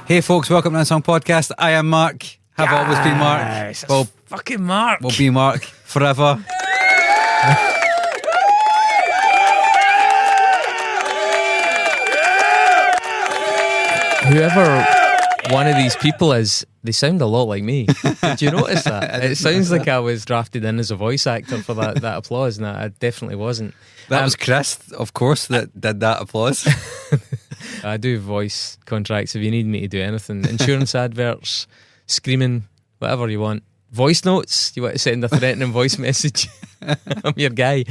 Hey folks, welcome to the Song Podcast. I am Mark. Have always been Mark. Well, fucking Mark. We'll be Mark forever. Whoever one of these people is, they sound a lot like me. Did you notice that? It sounds like I was drafted in as a voice actor for that applause, and I definitely wasn't. That was Chris, of course, that did that applause. I do voice contracts if you need me to do anything. Insurance adverts, screaming, whatever you want. Voice notes, you want to send a threatening voice message, I'm your guy.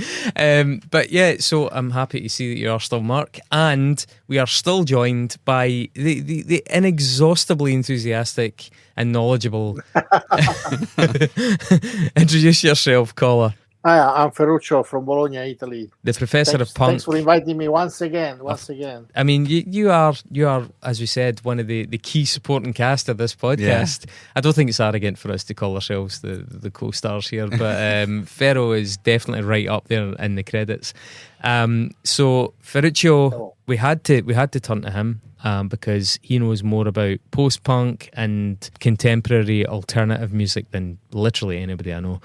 But yeah, so I'm happy to see that you are still Mark, and we are still joined by the inexhaustibly enthusiastic and knowledgeable introduce yourself, caller. Hi, I'm Ferruccio from Bologna, Italy. The professor of punk. Thanks for inviting me once again. I mean, you are, as we said, one of the key supporting cast of this podcast. Yeah. I don't think it's arrogant for us to call ourselves the co-stars here, but Ferro is definitely right up there in the credits. So Ferruccio, we had to turn to him because he knows more about post-punk and contemporary alternative music than literally anybody I know.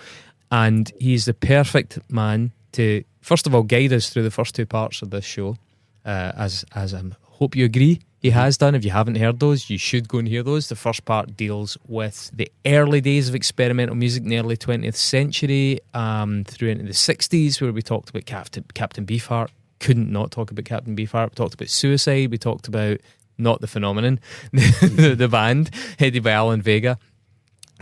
And he's the perfect man to, first of all, guide us through the first two parts of this show, as I hope you agree he has done. If you haven't heard those, you should go and hear those. The first part deals with the early days of experimental music in the early 20th century, through into the 60s, where we talked about Captain Beefheart. Couldn't not talk about Captain Beefheart. We talked about Suicide. We talked about Not the Phenomenon, the band, headed by Alan Vega.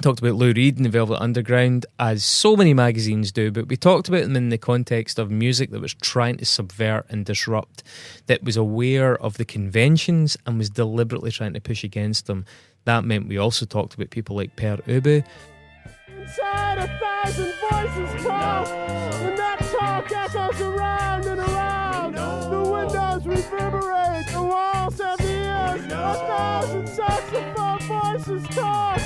Talked about Lou Reed and the Velvet Underground, as so many magazines do, but we talked about them in the context of music that was trying to subvert and disrupt, that was aware of the conventions and was deliberately trying to push against them. That meant we also talked about people like Per Ubu. Inside 1,000 voices talk, and that talk echoes around and around. The windows reverberate, the walls have ears. 1,000 saxophone voices talk.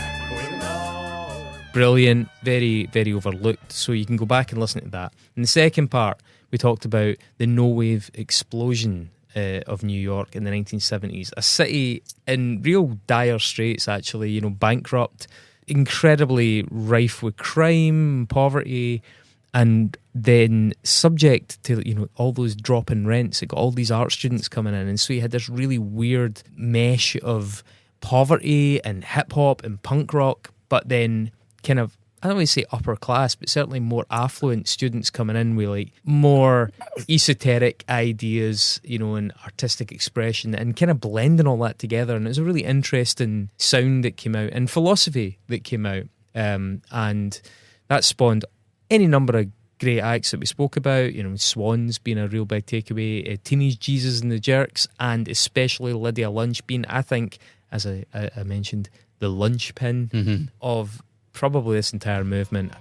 Brilliant, very, very overlooked. So you can go back and listen to that. In the second part, we talked about the no-wave explosion of New York in the 1970s. A city in real dire straits, actually, bankrupt, incredibly rife with crime, poverty, and then subject to, all those drop in rents. It got all these art students coming in. And so you had this really weird mesh of poverty and hip-hop and punk rock, but then kind of, I don't want to say upper class, but certainly more affluent students coming in with like more esoteric ideas, and artistic expression, and kind of blending all that together. And it was a really interesting sound that came out and philosophy that came out. And that spawned any number of great acts that we spoke about, Swans being a real big takeaway, Teenage Jesus and the Jerks, and especially Lydia Lunch being, I think, as I mentioned, the linchpin of probably this entire movement.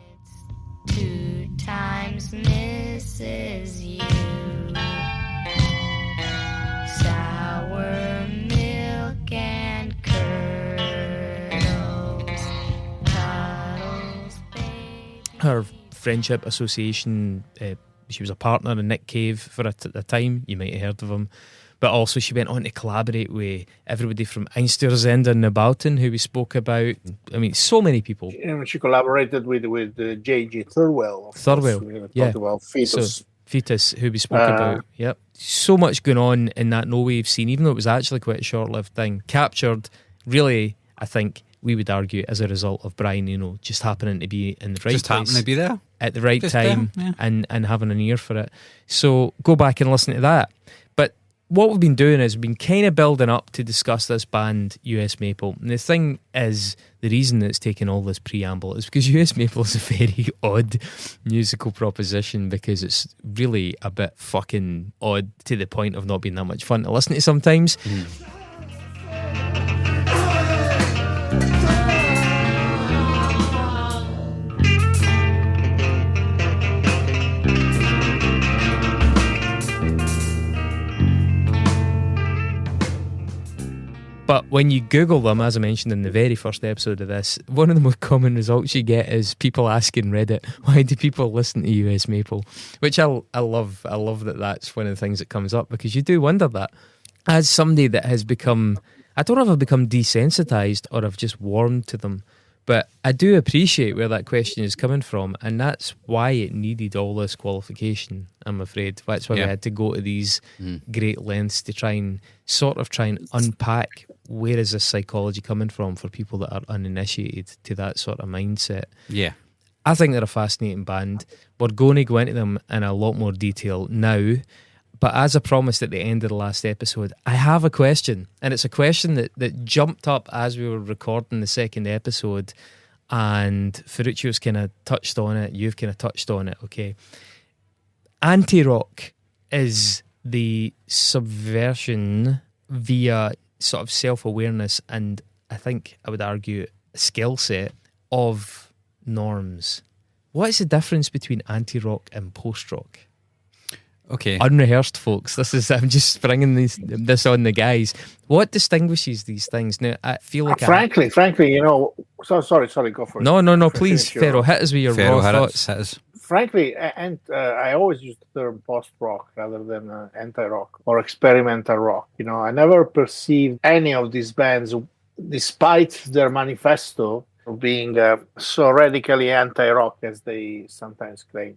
2 times Mrs. You, sour milk and curdles, cuddles, baby. Her friendship association, she was a partner in Nick Cave for a time. You might have heard of him. But also she went on to collaborate with everybody from Einstürzende and Neubauten, who we spoke about. I mean, so many people. And she collaborated with J.G. Thirlwell. Yeah. Talked about Fetus. So, Fetus, who we spoke about. Yep. So much going on in that no-wave scene, even though it was actually quite a short-lived thing. Captured, really, I think, we would argue, as a result of Brian, just happening to be in the right just place. Just happening to be there. At the right just time, there, yeah. and having an ear for it. So go back and listen to that. What we've been doing is we've been kind of building up to discuss this band, US Maple. And the thing is, the reason that it's taken all this preamble is because US Maple is a very odd musical proposition, because it's really a bit fucking odd to the point of not being that much fun to listen to sometimes. But when you Google them, as I mentioned in the very first episode of this, one of the most common results you get is people asking Reddit, why do people listen to US Maple? Which I love. I love that that's one of the things that comes up, because you do wonder that. As somebody that has become, I don't know if I've become desensitized or I've just warmed to them, but I do appreciate where that question is coming from, and that's why it needed all this qualification, I'm afraid. That's why we had to go to these great lengths to try and unpack where is this psychology coming from for people that are uninitiated to that sort of mindset. Yeah. I think they're a fascinating band. We're going to go into them in a lot more detail now. But as I promised at the end of the last episode, I have a question. And it's a question that jumped up as we were recording the second episode. And Ferruccio's kind of touched on it. You've kind of touched on it, okay? Anti-rock is the subversion via sort of self-awareness and I think I would argue a skill set of norms. What is the difference between anti-rock and post-rock? Okay. Unrehearsed, folks. I'm just springing this on the guys. What distinguishes these things? Now, I feel like frankly, you know. Sorry, go for it. No. Please, Ferro, hit us with your raw thoughts. Frankly, and I always use the term post-rock rather than anti-rock or experimental rock. You know, I never perceived any of these bands, despite their manifesto, being so radically anti-rock as they sometimes claim.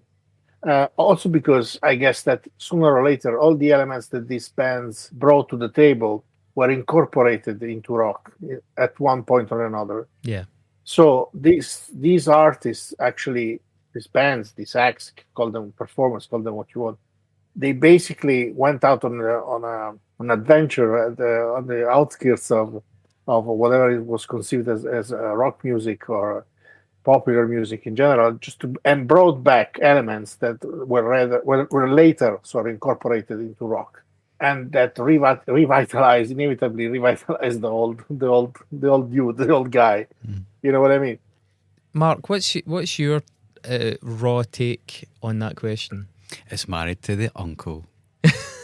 Also because I guess that sooner or later, all the elements that these bands brought to the table were incorporated into rock at one point or another. Yeah. So these artists, actually, these bands, these acts, call them performers, call them what you want, they basically went out on an adventure on the outskirts of whatever it was conceived as rock music or popular music in general, and brought back elements that were later sort of incorporated into rock, and that inevitably revitalized the old guy. You know what I mean? Mark, what's your raw take on that question? It's married to the uncle.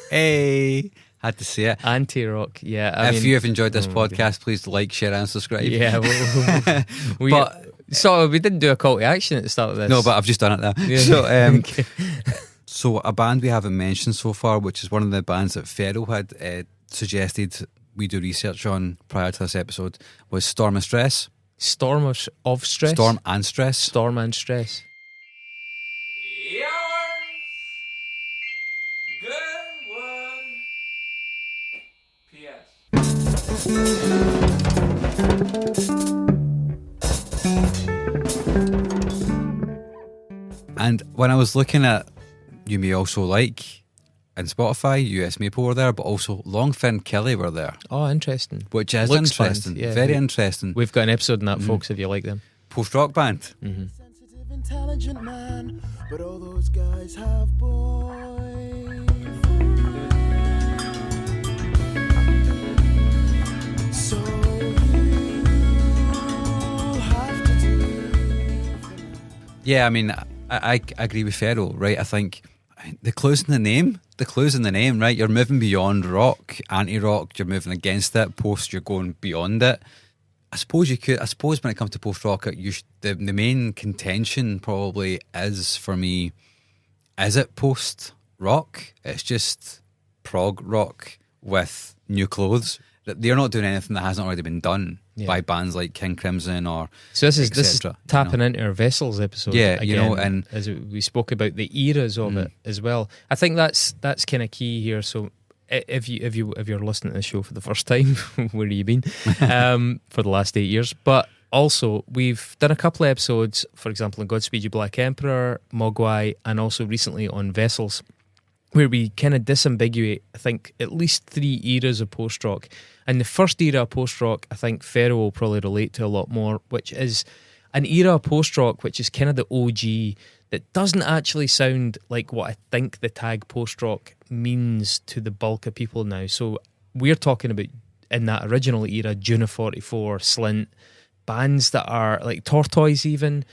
Hey, had to say it. Anti-rock, yeah. If you have enjoyed this podcast, please like, share, and subscribe. Yeah, so we didn't do a call to action at the start of this. No, but I've just done it now. Yeah. So, Okay. so a band we haven't mentioned so far, which is one of the bands that Ferro had suggested we do research on prior to this episode, was Storm and Stress. Storm of Stress? Storm and Stress. Storm and Stress. And when I was looking at You May Also Like and Spotify, US Maple were there, but also Longfin Kelly were there. Oh, interesting. Which is Looks interesting. fun, yeah. Very interesting. We've got an episode on that, folks, if you like them. Post-rock band. Sensitive, intelligent man, but all those guys have so you have to do. Yeah, I mean, I agree with Ferro, right? I think the clue's in the name, right? You're moving beyond rock, anti-rock, you're moving against it. Post, you're going beyond it. I suppose when it comes to post-rock, the main contention probably is, for me, is it post-rock? It's just prog rock with new clothes. They're not doing anything that hasn't already been done by bands like King Crimson or so this is tapping you know. into our Vessels episode. Yeah, again, you know, and as we spoke about the eras of it as well. I think that's kind of key here. So if you're listening to the show for the first time, where have you been for the last 8 years? But also we've done a couple of episodes, for example, on Godspeed You Black Emperor, Mogwai, and also recently on Vessels, where we kind of disambiguate, I think, at least 3 eras of post-rock. And the first era of post-rock, I think Ferro will probably relate to a lot more, which is an era of post-rock which is kind of the OG, that doesn't actually sound like what I think the tag post-rock means to the bulk of people now. So we're talking about, in that original era, June of 44, Slint, bands that are like Tortoise even.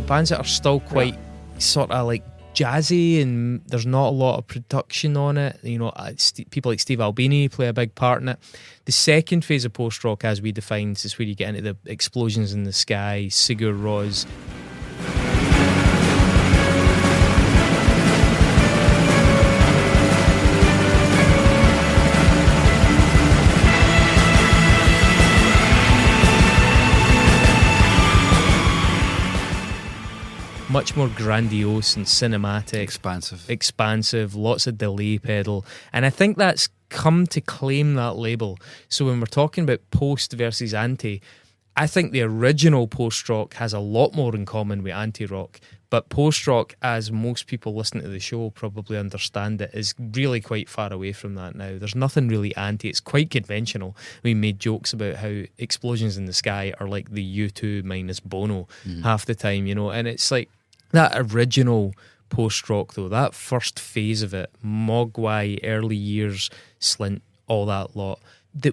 Bands that are still quite sort of like jazzy and there's not a lot of production on it. You know, people like Steve Albini play a big part in it. The second phase of post-rock, as we defined, is where you get into the explosions in the sky, Sigur Rós. Much more grandiose and cinematic. Expansive, lots of delay pedal. And I think that's come to claim that label. So when we're talking about post versus anti, I think the original post-rock has a lot more in common with anti-rock. But post-rock, as most people listening to the show probably understand it, is really quite far away from that now. There's nothing really anti. It's quite conventional. We made jokes about how Explosions in the Sky are like the U2 minus Bono half the time, you know. And it's like that original post-rock, though, that first phase of it, Mogwai, early years, Slint, all that lot.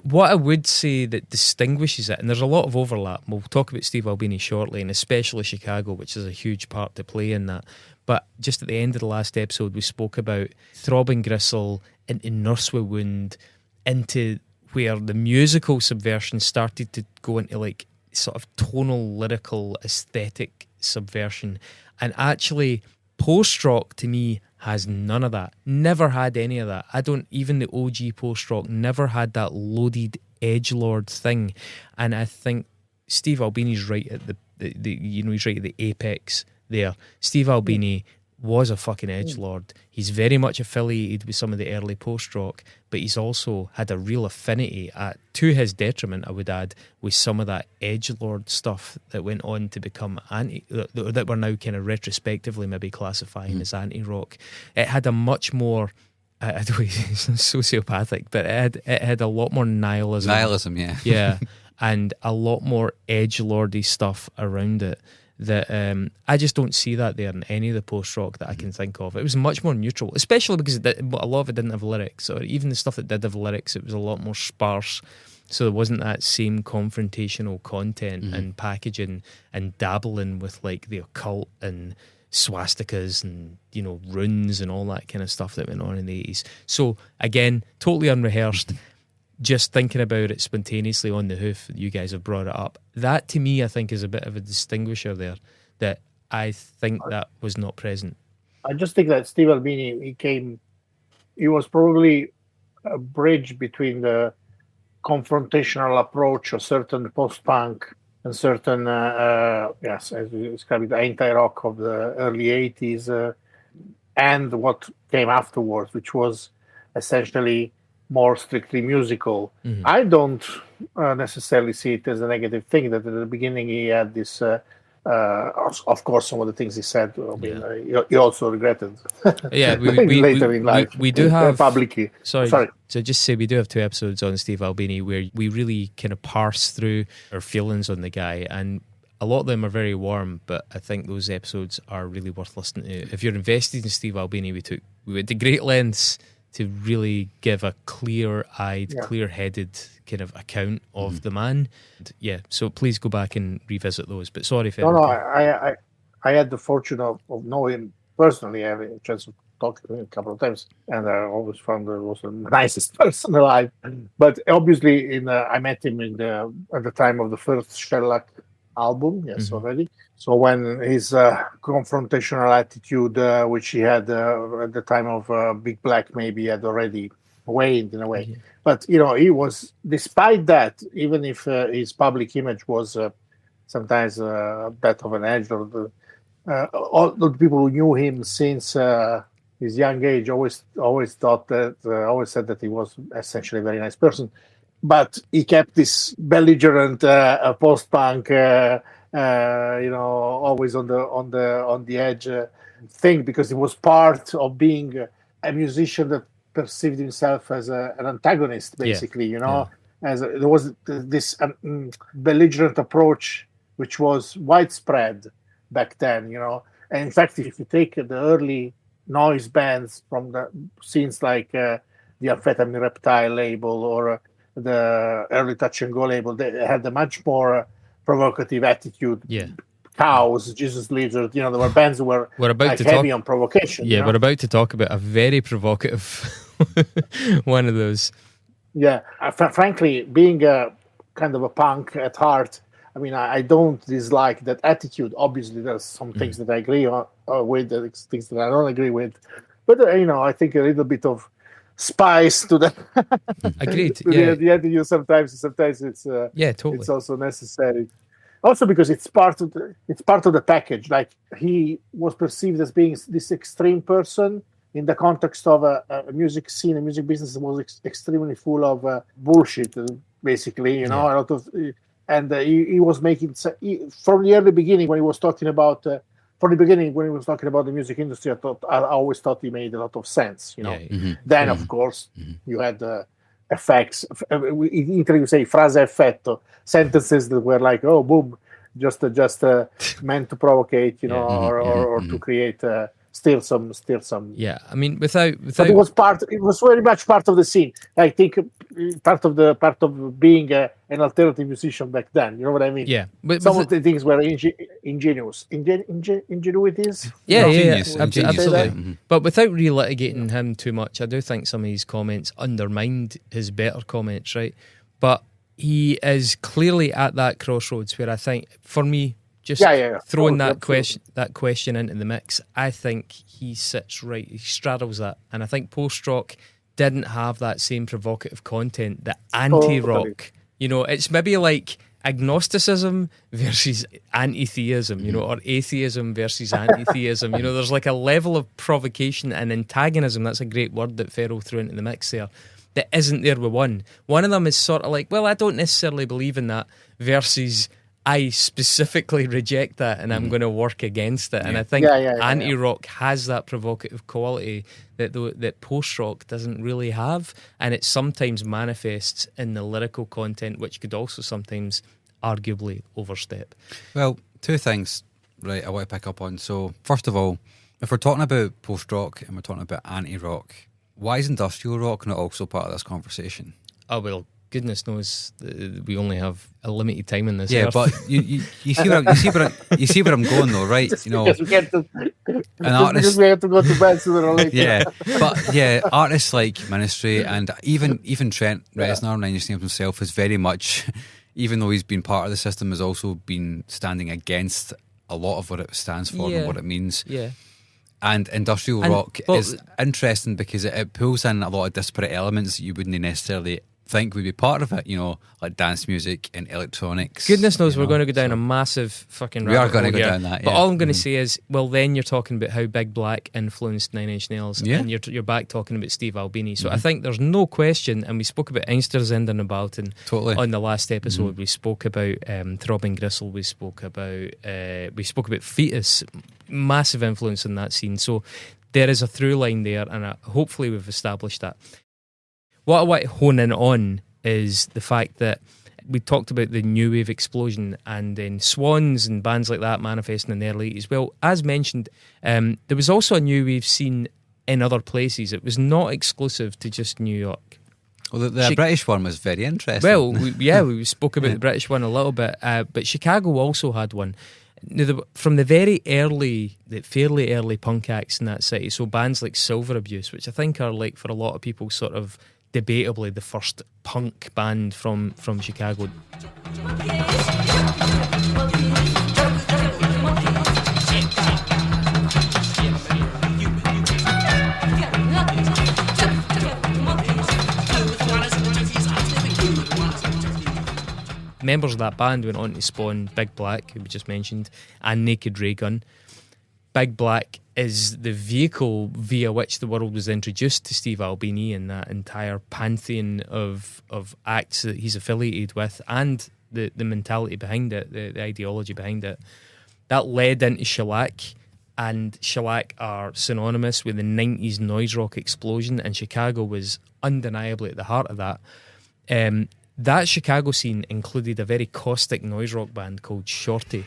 What I would say that distinguishes it, and there's a lot of overlap, we'll talk about Steve Albini shortly, and especially Chicago, which is a huge part to play in that. But just at the end of the last episode, we spoke about Throbbing Gristle into Nurse with Wound, into where the musical subversion started to go into like sort of tonal, lyrical, aesthetic subversion. And actually, post-rock to me has none of that. Never had any of that. Even the OG post-rock never had that loaded edgelord thing. And I think Steve Albini's right at he's right at the apex there. Steve Albini was a fucking edgelord. He's very much affiliated with some of the early post-rock, but he's also had a real affinity, to his detriment, I would add, with some of that edgelord stuff that went on to become that we're now kind of retrospectively maybe classifying as anti-rock. It had a much more, I don't know, sociopathic, but it had a lot more nihilism. Nihilism, yeah. Yeah, and a lot more edgelordy stuff around it. That I just don't see that there in any of the post-rock that I can think of. It was much more neutral, especially because a lot of it didn't have lyrics, or even the stuff that did have lyrics, it was a lot more sparse, so there wasn't that same confrontational content and packaging and dabbling with like the occult and swastikas and, you know, runes and all that kind of stuff that went on in the 80s. So again, totally unrehearsed. Just thinking about it spontaneously on the hoof, you guys have brought it up. That to me, I think, is a bit of a distinguisher there that I think that was not present. I just think that Steve Albini, he was probably a bridge between the confrontational approach of certain post-punk and certain, as we described it, the anti-rock of the early 80s, and what came afterwards, which was essentially more strictly musical. I don't necessarily see it as a negative thing that at the beginning he had this, of course, some of the things he said, he also regretted later in life. We do have publicly. Sorry. So just say we do have 2 episodes on Steve Albini where we really kind of parse through our feelings on the guy, and a lot of them are very warm, but I think those episodes are really worth listening to. If you're invested in Steve Albini, we went to great lengths to really give a clear-eyed, clear-headed kind of account of the man. Yeah, so please go back and revisit those. But sorry, Ferruccio. No, I had the fortune of knowing him personally. I had a chance to talk to him a couple of times, and I always found that he was the nicest person alive. But obviously, I met him at the time of the first Shellac album, already. So when his confrontational attitude, which he had at the time of Big Black, maybe had already waned in a way. But, you know, he was, despite that, even if his public image was sometimes that of an edge, or all the people who knew him since his young age always thought that, always said that he was essentially a very nice person. But he kept this belligerent post-punk, always on the edge thing, because he was part of being a musician that perceived himself as an antagonist, basically. As there was this belligerent approach, which was widespread back then. And in fact, if you take the early noise bands from the scenes like the Amphetamine Reptile label or the early Touch and Go label, they had a much more provocative attitude Cows, Jesus Lizard. There were bands that were We're about to heavy talk on provocation. Yeah, we're about to talk about a very provocative one of those. Yeah, frankly, being a kind of a punk at heart, I mean, I don't dislike that attitude. Obviously, there's some things that I agree with, things that I don't agree with. But, I think a little bit of spice to the Agreed. to Yeah. the attitude sometimes it's Totally. it's also necessary. Also because it's part of the package. Like, he was perceived as being this extreme person in the context of a music scene, a music business that was extremely full of bullshit, basically. A lot of, and he was making from the early beginning when he was talking about. From the beginning, when he was talking about the music industry, I always thought he made a lot of sense. Then, of course, you had effects. In Italy, you say frase effetto, sentences that were like, "Oh, boom," just meant to provocate, or to create still some. Yeah, I mean, without But it was very much part of the scene. I think part of being an alternative musician back then. You know what I mean? Yeah, but some of the things were ingenuities. Yeah, Genius, absolutely. Mhm. But without relitigating him too much, I do think some of his comments undermined his better comments, right? But he is clearly at that crossroads where I think, for me, just throwing that question into the mix, I think he sits right, he straddles that. And I think post-rock didn't have that same provocative content that anti-rock, it's maybe like agnosticism versus anti-theism, or atheism versus anti-theism. There's like a level of provocation and antagonism, that's a great word that Ferro threw into the mix there, that isn't there with one. One of them is sort of like, well, I don't necessarily believe in that, versus I specifically reject that and I'm going to work against it. And I think anti-rock has that provocative quality that post-rock doesn't really have, and it sometimes manifests in the lyrical content, which could also sometimes arguably overstep. Well, two things, right, I want to pick up on. So, first of all, if we're talking about post-rock and we're talking about anti-rock, why is industrial rock not also part of this conversation? Oh, well, goodness knows we only have a limited time in this. Yeah, earth. but you see where I'm going though, right? Because we get to, artist, we have to go to bed sooner or later. Yeah, but artists like Ministry and even Trent Reznor, Nine Inch Nails himself, is very much, even though he's been part of the system, has also been standing against a lot of what it stands for and what it means. Yeah. And industrial rock is interesting because it pulls in a lot of disparate elements that you wouldn't necessarily think would be part of it, like dance music and electronics. Goodness knows we're going to go down a massive fucking rabbit hole. We are going to go down that, But all I'm going to say is, well, then you're talking about how Big Black influenced Nine Inch Nails, and you're back talking about Steve Albini. So I think there's no question, and we spoke about Einstürzenden on the last episode. We spoke about Throbbing Gristle. We spoke about Fetus, massive influence in that scene. So there is a through line there, and hopefully we've established that. What I want to hone in on is the fact that we talked about the new wave explosion and then Swans and bands like that manifesting in the early 80s. Well, as mentioned, there was also a new wave scene in other places. It was not exclusive to just New York. Well, the British one was very interesting. Well, we spoke about the British one a little bit, but Chicago also had one. Now, from the fairly early punk acts in that city, so bands like Silver Abuse, which I think are, like, for a lot of people, sort of debatably the first punk band from Chicago. Members of that band went on to spawn Big Black, who we just mentioned, and Naked Ray Gun. Big Black is the vehicle via which the world was introduced to Steve Albini and that entire pantheon of acts that he's affiliated with, and the mentality behind it, the ideology behind it. That led into Shellac, and Shellac are synonymous with the 90s noise rock explosion, and Chicago was undeniably at the heart of that. That Chicago scene included a very caustic noise rock band called Shorty.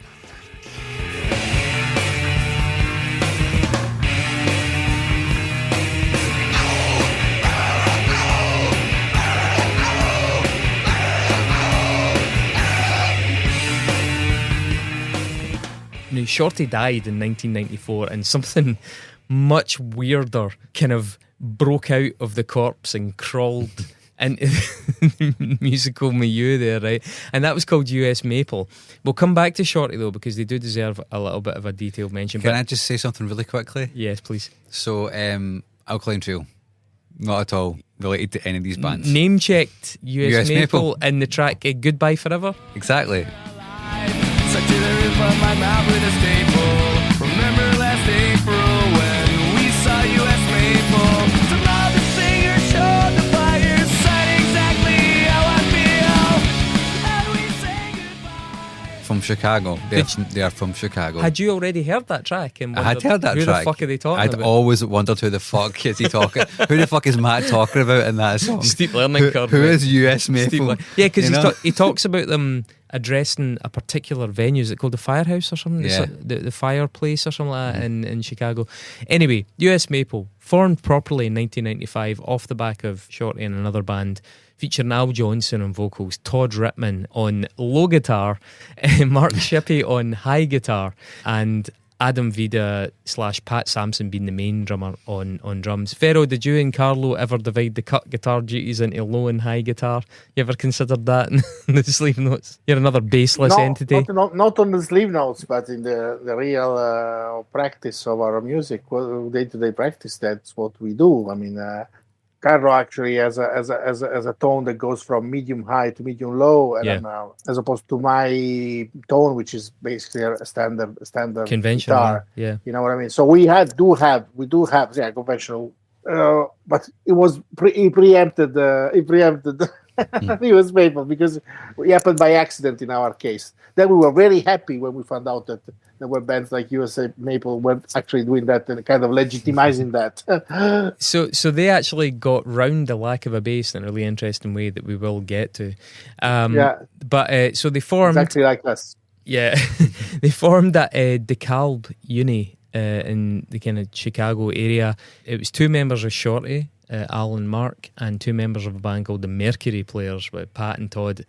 Shorty died in 1994, and something much weirder kind of broke out of the corpse and crawled into the musical milieu there, right? And that was called US Maple. We'll come back to Shorty though, because they do deserve a little bit of a detailed mention. Can I just say something really quickly? Yes, please. So, Alkaline Trio, not at all related to any of these bands. Name checked US Maple in the track Goodbye Forever. Exactly. Stuck to the roof of my mouth with a staple. Remember last April when we saw US Maple. Some other singer showed the fire, said exactly how I feel, and we sang goodbye. From Chicago. They are from Chicago. Had you already heard that track? And I had heard that who track. the fuck are they talking I'd about? always wondered who the fuck is he talking. Who the fuck is Matt talking about in that song? Steep learning curve. Who mate. is US Maple? Yeah, because You know? he talks about them addressing a particular venue. Is it called the Firehouse or something? Yeah. The Fireplace or something like that in Chicago. Anyway, US Maple, formed properly in 1995 off the back of Shorty and another band, featuring Al Johnson on vocals, Todd Riman on low guitar, Mark Shippey on high guitar, and Adam Vida / Pat Sampson being the main drummer on drums. Ferro, did you and Carlo ever divide the cut guitar duties into low and high guitar? You ever considered that in the sleeve notes? You're another bassless entity. Not on the sleeve notes, but in the real practice of our music, day-to-day practice. That's what we do. I mean, Carlo actually has a tone that goes from medium high to medium low, and then, as opposed to my tone, which is basically a standard Conventional, guitar. yeah. You know what I mean? So we do have conventional, but it was preempted. US Maple, because it happened by accident in our case. Then we were very happy when we found out that there were bands like USA Maple were actually doing that and kind of legitimizing that. So they actually got round the lack of a bass in a really interesting way that we will get to. But so they formed exactly like us. Yeah, they formed at DeKalb Uni in the kind of Chicago area. It was two members of Shorty, Al and Mark, and two members of a band called the Mercury Players with Pat and Todd.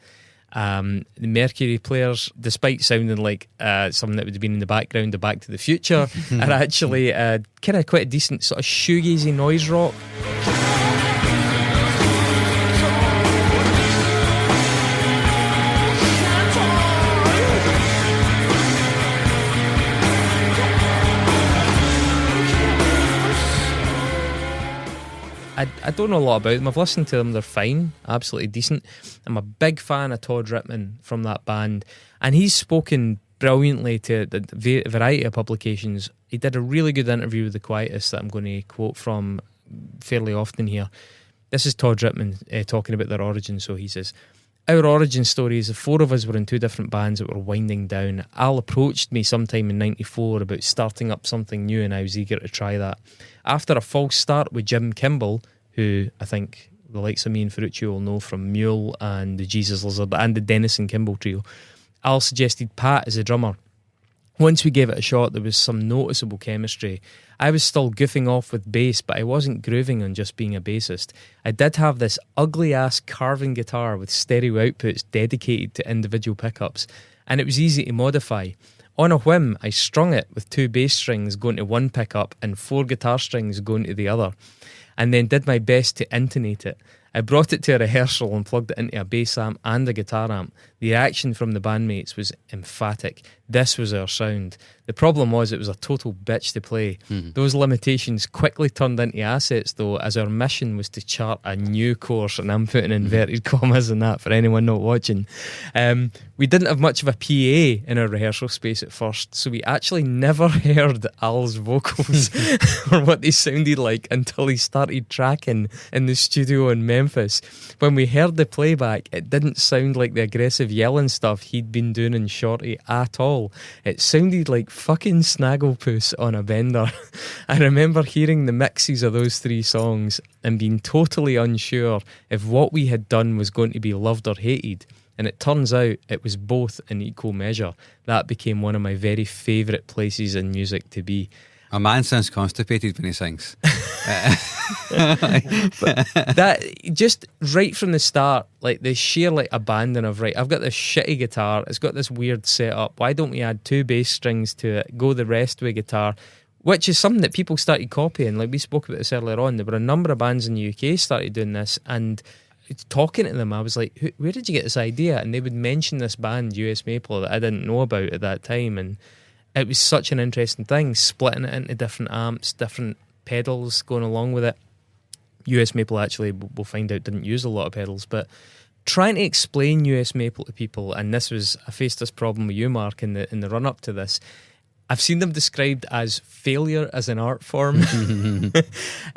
The Mercury Players, despite sounding like something that would have been in the background of Back to the Future, are actually kind of quite a decent sort of shoegazy noise rock. I don't know a lot about them. I've listened to them. They're fine, absolutely decent. I'm a big fan of Todd Riman from that band, and he's spoken brilliantly to the variety of publications. He did a really good interview with the Quietist that I'm going to quote from fairly often here. This is Todd Riman talking about their origin. So he says, "Our origin story is the four of us were in two different bands that were winding down. Al approached me sometime in 94 about starting up something new, and I was eager to try that. After a false start with Jim Kimball, who I think the likes of me and Ferruccio will know from Mule and the Jesus Lizard and the Dennis and Kimball trio, Al suggested Pat as a drummer. Once we gave it a shot, there was some noticeable chemistry. I was still goofing off with bass, but I wasn't grooving on just being a bassist. I did have this ugly-ass carving guitar with stereo outputs dedicated to individual pickups, and it was easy to modify. On a whim, I strung it with two bass strings going to one pickup and four guitar strings going to the other, and then did my best to intonate it. I brought it to a rehearsal and plugged it into a bass amp and a guitar amp. The reaction from the bandmates was emphatic. This was our sound. The problem was it was a total bitch to play. Those limitations quickly turned into assets, though, as our mission was to chart a new course, and I'm putting inverted commas in that for anyone not watching. We didn't have much of a PA in our rehearsal space at first, so we actually never heard Al's vocals or what they sounded like until he started tracking in the studio in Memphis. When we heard the playback, it didn't sound like the aggressive yelling stuff he'd been doing in Shorty at all. It sounded like fucking Snagglepuss on a bender. I remember hearing the mixes of those three songs and being totally unsure if what we had done was going to be loved or hated. And it turns out it was both in equal measure. That became one of my very favourite places in music to be. A man sounds constipated when he sings. That just right from the start, like the sheer like abandon of I've got this shitty guitar, it's got this weird setup. Why don't we add 2 bass strings to it? Go the rest with guitar, which is something that people started copying. Like we spoke about this earlier on. There were a number of bands in the UK started doing this, and talking to them, I was like, "Where did you get this idea?" And they would mention this band, US Maple, that I didn't know about at that time, and it was such an interesting thing, splitting it into different amps, different pedals going along with it. US Maple actually, we'll find out, didn't use a lot of pedals, but trying to explain US Maple to people, and I faced this problem with you, Mark, in the run up to this. I've seen them described as failure as an art form.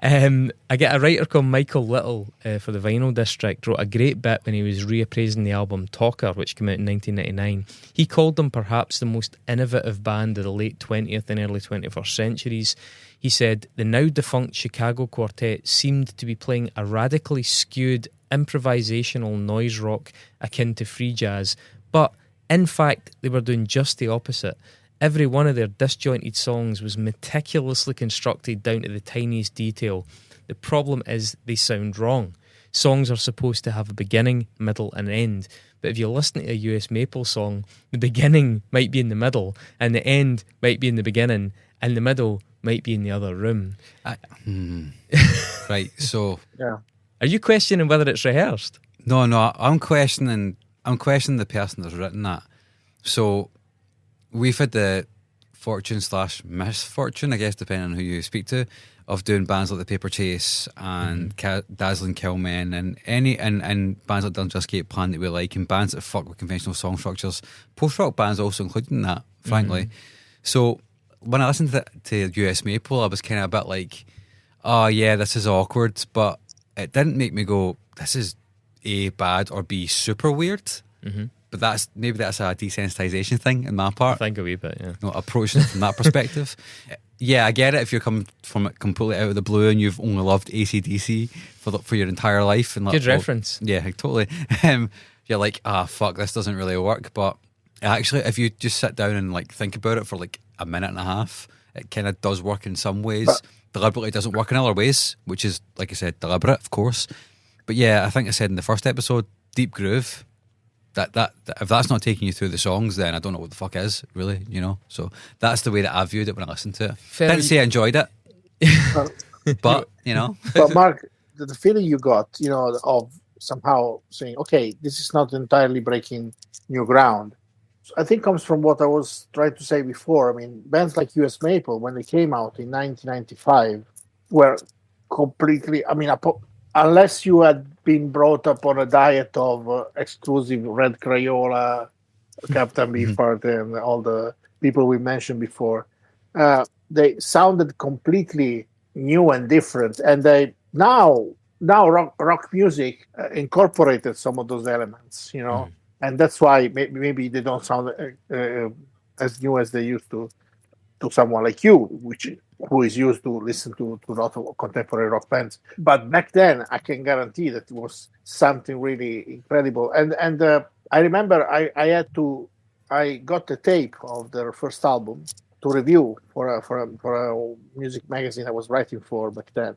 I get a writer called Michael Little for the Vinyl District, wrote a great bit when he was reappraising the album Talker, which came out in 1999. He called them perhaps the most innovative band of the late 20th and early 21st centuries. He said, the now defunct Chicago Quartet seemed to be playing a radically skewed improvisational noise rock akin to free jazz, but in fact they were doing just the opposite. Every one of their disjointed songs was meticulously constructed down to the tiniest detail. The problem is they sound wrong. Songs are supposed to have a beginning, middle and end. But if you listen to a US Maple song, the beginning might be in the middle and the end might be in the beginning and the middle might be in the other room. Right, so... Yeah. Are you questioning whether it's rehearsed? No, I'm questioning the person that's written that. So... we've had the fortune/misfortune, I guess, depending on who you speak to, of doing bands like the Paper Chase and Dazzling Killmen and bands like Dun Just Gate Plan that we like, and bands that fuck with conventional song structures. Post-rock bands also included in that, frankly. So when I listened to US Maple, I was kind of a bit like, oh yeah, this is awkward, but it didn't make me go, this is A, bad, or B, super weird. But that's a desensitization thing in my part. I think a wee bit, yeah. Approaching it from that perspective. Yeah, I get it if you're coming from it completely out of the blue and you've only loved AC/DC for your entire life. And like, good reference. Yeah, totally. You're like, fuck, this doesn't really work. But actually, if you just sit down and like think about it for like a minute and a half, it kind of does work in some ways. Deliberately doesn't work in other ways, which is, like I said, deliberate, of course. But yeah, I think I said in the first episode, deep groove. That if that's not taking you through the songs, then I don't know what the fuck is, really, you know. So that's the way that I viewed it when I listened to it. Didn't say I enjoyed it, but you know. But Mark, the feeling you got, you know, of somehow saying, okay, this is not entirely breaking new ground, I think comes from what I was trying to say before. I mean, bands like US Maple, when they came out in 1995, were completely, I mean, unless you had been brought up on a diet of exclusive Red Crayola, Captain Beefheart, and all the people we mentioned before, they sounded completely new and different. And they now rock music incorporated some of those elements, you know, and that's why maybe they don't sound as new as they used to someone like you, who is used to listen to a lot of contemporary rock bands. But back then, I can guarantee that it was something really incredible. And I remember I got the tape of their first album to review for a music magazine I was writing for back then.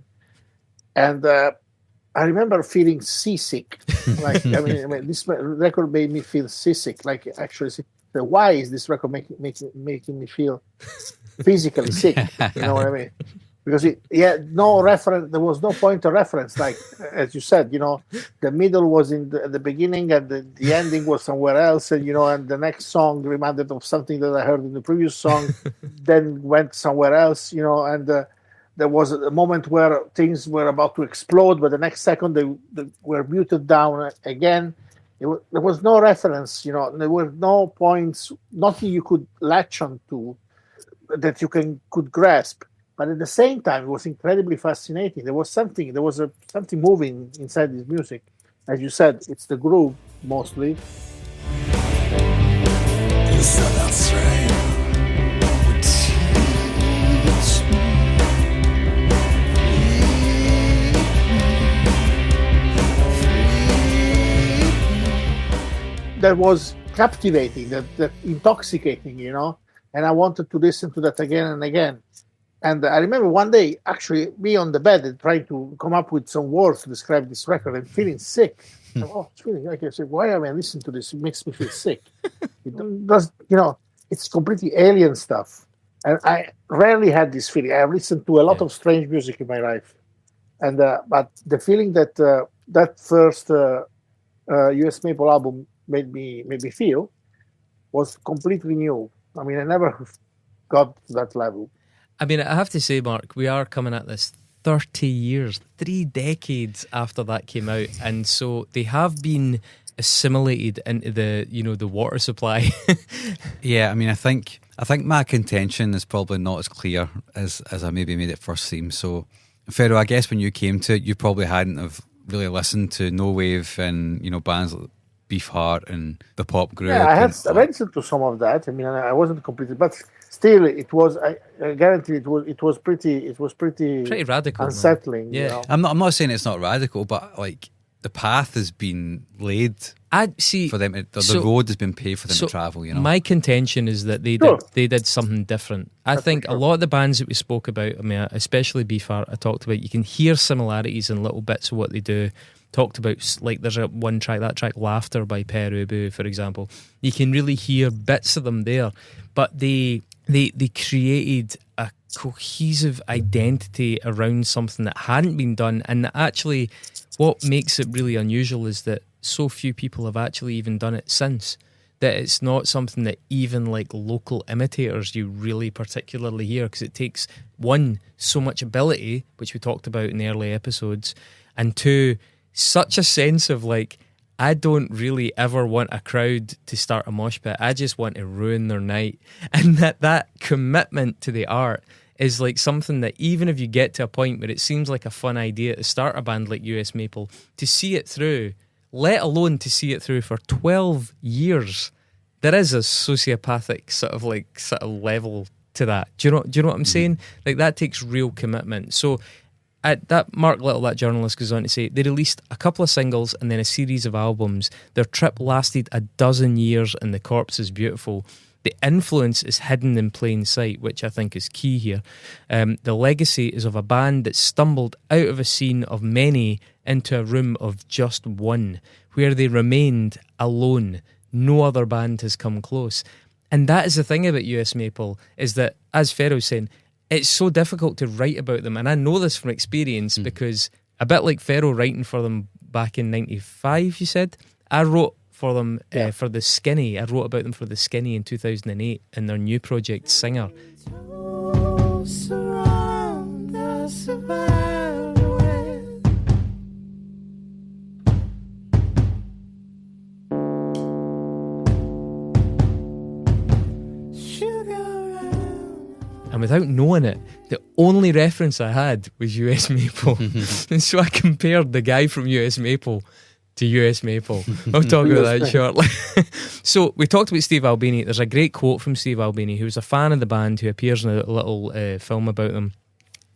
And I remember feeling seasick. Like I mean, this record made me feel seasick. Like actually, why is this record making me feel physically sick? You know what I mean? Because no reference. There was no point of reference. Like as you said, you know, the middle was in the beginning and the ending was somewhere else, and you know, and the next song reminded of something that I heard in the previous song, then went somewhere else, you know, and there was a moment where things were about to explode, but the next second they were muted down again. There was no reference, you know. There were no points, nothing you could latch onto that you could grasp. But at the same time, it was incredibly fascinating. There was something moving inside this music. As you said, it's the groove mostly. That was captivating, that intoxicating, you know. And I wanted to listen to that again and again. And I remember one day, actually, me on the bed and trying to come up with some words to describe this record and feeling sick. It's feeling like I said, why am I listening to this? It makes me feel sick. It does, it's completely alien stuff. And I rarely had this feeling. I have listened to a lot of strange music in my life, and but the feeling that that first US Maple album made me feel was completely new. I mean, I never got to that level. I mean, I have to say, Mark, we are coming at this 30 years, 3 decades after that came out, and so they have been assimilated into the water supply. Yeah, I mean, I think my contention is probably not as clear as I maybe made it first seem. So, Ferro, I guess when you came to it, you probably hadn't have really listened to No Wave and bands like Beefheart and the Pop Group. Yeah, I listened to some of that. I mean, I wasn't completely, but still, it was. I guarantee it was pretty radical, unsettling. Yeah, I'm not saying it's not radical, but like the path has been laid. I see for them. The road has been paved for them to travel. My contention is that they did something different. I think a lot of the bands that we spoke about, I mean, especially Beefheart, I talked about. You can hear similarities in little bits of what they do. Talked about, like, there's one track, that track Laughter by Per Ubu, for example. You can really hear bits of them there, but they created a cohesive identity around something that hadn't been done, and actually what makes it really unusual is that so few people have actually even done it since. That it's not something that even like local imitators you really particularly hear, because it takes, one, so much ability, which we talked about in the early episodes, and two, such a sense of like, I don't really ever want a crowd to start a mosh pit. I just want to ruin their night. And that commitment to the art is like something that even if you get to a point where it seems like a fun idea to start a band like US Maple, to see it through, let alone to see it through for 12 years, there is a sociopathic sort of level to that. Do you know what I'm saying? Like, that takes real commitment. So that Mark Little, that journalist, goes on to say they released a couple of singles and then a series of albums. Their trip lasted 12 years and The Corpse is Beautiful. The influence is hidden in plain sight, which I think is key here. The legacy is of a band that stumbled out of a scene of many into a room of just one, where they remained alone. No other band has come close. And that is the thing about US Maple, is that, as Ferro's saying, it's so difficult to write about them. And I know this from experience because a bit like Ferro writing for them back in 95, you said, I wrote for them for The Skinny. I wrote about them for The Skinny in 2008 in their new project, Singer. And without knowing it, the only reference I had was US Maple. And so I compared the guy from US Maple to US Maple. I'll talk about that shortly. So we talked about Steve Albini. There's a great quote from Steve Albini, who's a fan of the band, who appears in a little film about them.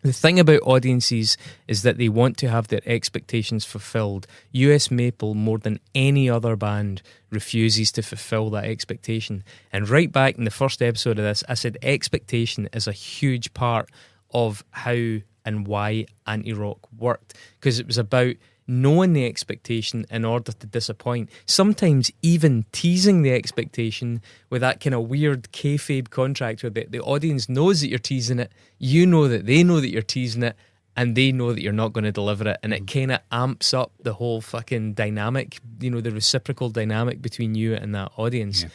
The thing about audiences is that they want to have their expectations fulfilled. US Maple, more than any other band, refuses to fulfill that expectation. And right back in the first episode of this, I said expectation is a huge part of how and why anti-rock worked, because it was about knowing the expectation in order to disappoint, sometimes even teasing the expectation with that kind of weird kayfabe contract where the audience knows that you're teasing it, you know that they know that you're teasing it, and they know that you're not going to deliver it, and it kind of amps up the whole fucking dynamic, the reciprocal dynamic between you and that audience. Yeah.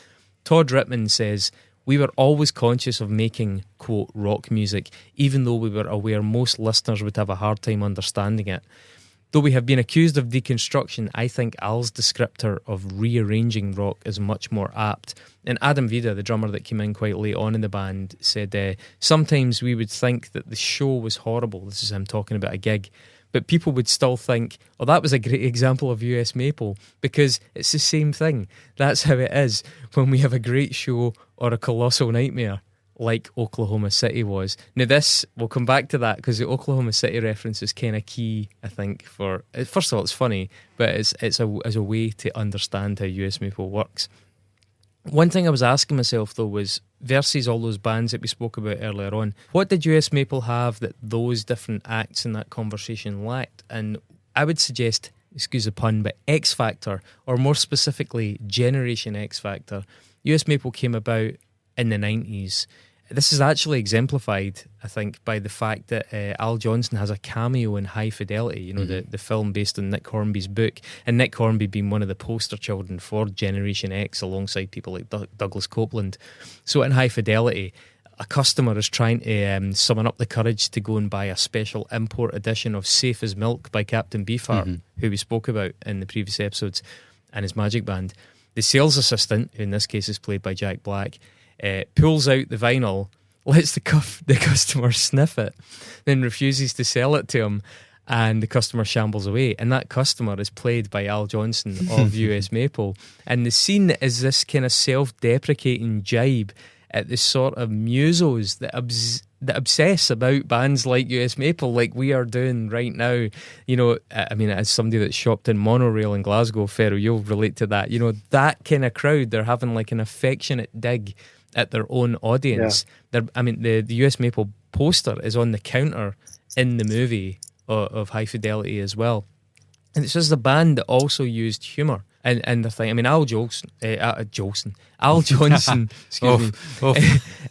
Todd Riman says, "We were always conscious of making, quote, rock music, even though we were aware most listeners would have a hard time understanding it. Though we have been accused of deconstruction, I think Al's descriptor of rearranging rock is much more apt." And Adam Vida, the drummer that came in quite late on in the band, said, "Sometimes we would think that the show was horrible." This is him talking about a gig. "But people would still think, oh, that was a great example of US Maple, because it's the same thing. That's how it is when we have a great show or a colossal nightmare, like Oklahoma City was." Now this, we'll come back to that, because the Oklahoma City reference is kind of key, I think, for, first of all, it's funny, but it's a way to understand how US Maple works. One thing I was asking myself, though, was versus all those bands that we spoke about earlier on. What did US Maple have that those different acts in that conversation lacked? And I would suggest, excuse the pun, but X Factor, or more specifically Generation X Factor. US Maple came about in the 90s. This is actually exemplified, I think, by the fact that Al Johnson has a cameo in High Fidelity, you know, the film based on Nick Hornby's book, and Nick Hornby being one of the poster children for Generation X alongside people like Douglas Copeland. So in High Fidelity, a customer is trying to summon up the courage to go and buy a special import edition of Safe as Milk by Captain Beefheart, who we spoke about in the previous episodes, and his magic band. The sales assistant, who in this case is played by Jack Black, pulls out the vinyl, lets the customer sniff it, then refuses to sell it to him, and the customer shambles away. And that customer is played by Al Johnson of US Maple. And the scene is this kind of self-deprecating jibe at the sort of musos that obsess about bands like US Maple, like we are doing right now. You know, I mean, as somebody that's shopped in monorail in Glasgow, Ferro, you'll relate to that. You know, that kind of crowd, they're having like an affectionate dig at their own audience. Yeah. I mean, the US Maple poster is on the counter in the movie of High Fidelity as well. And it's just a band that also used humour. And the thing, I mean, Al Johnson, excuse me,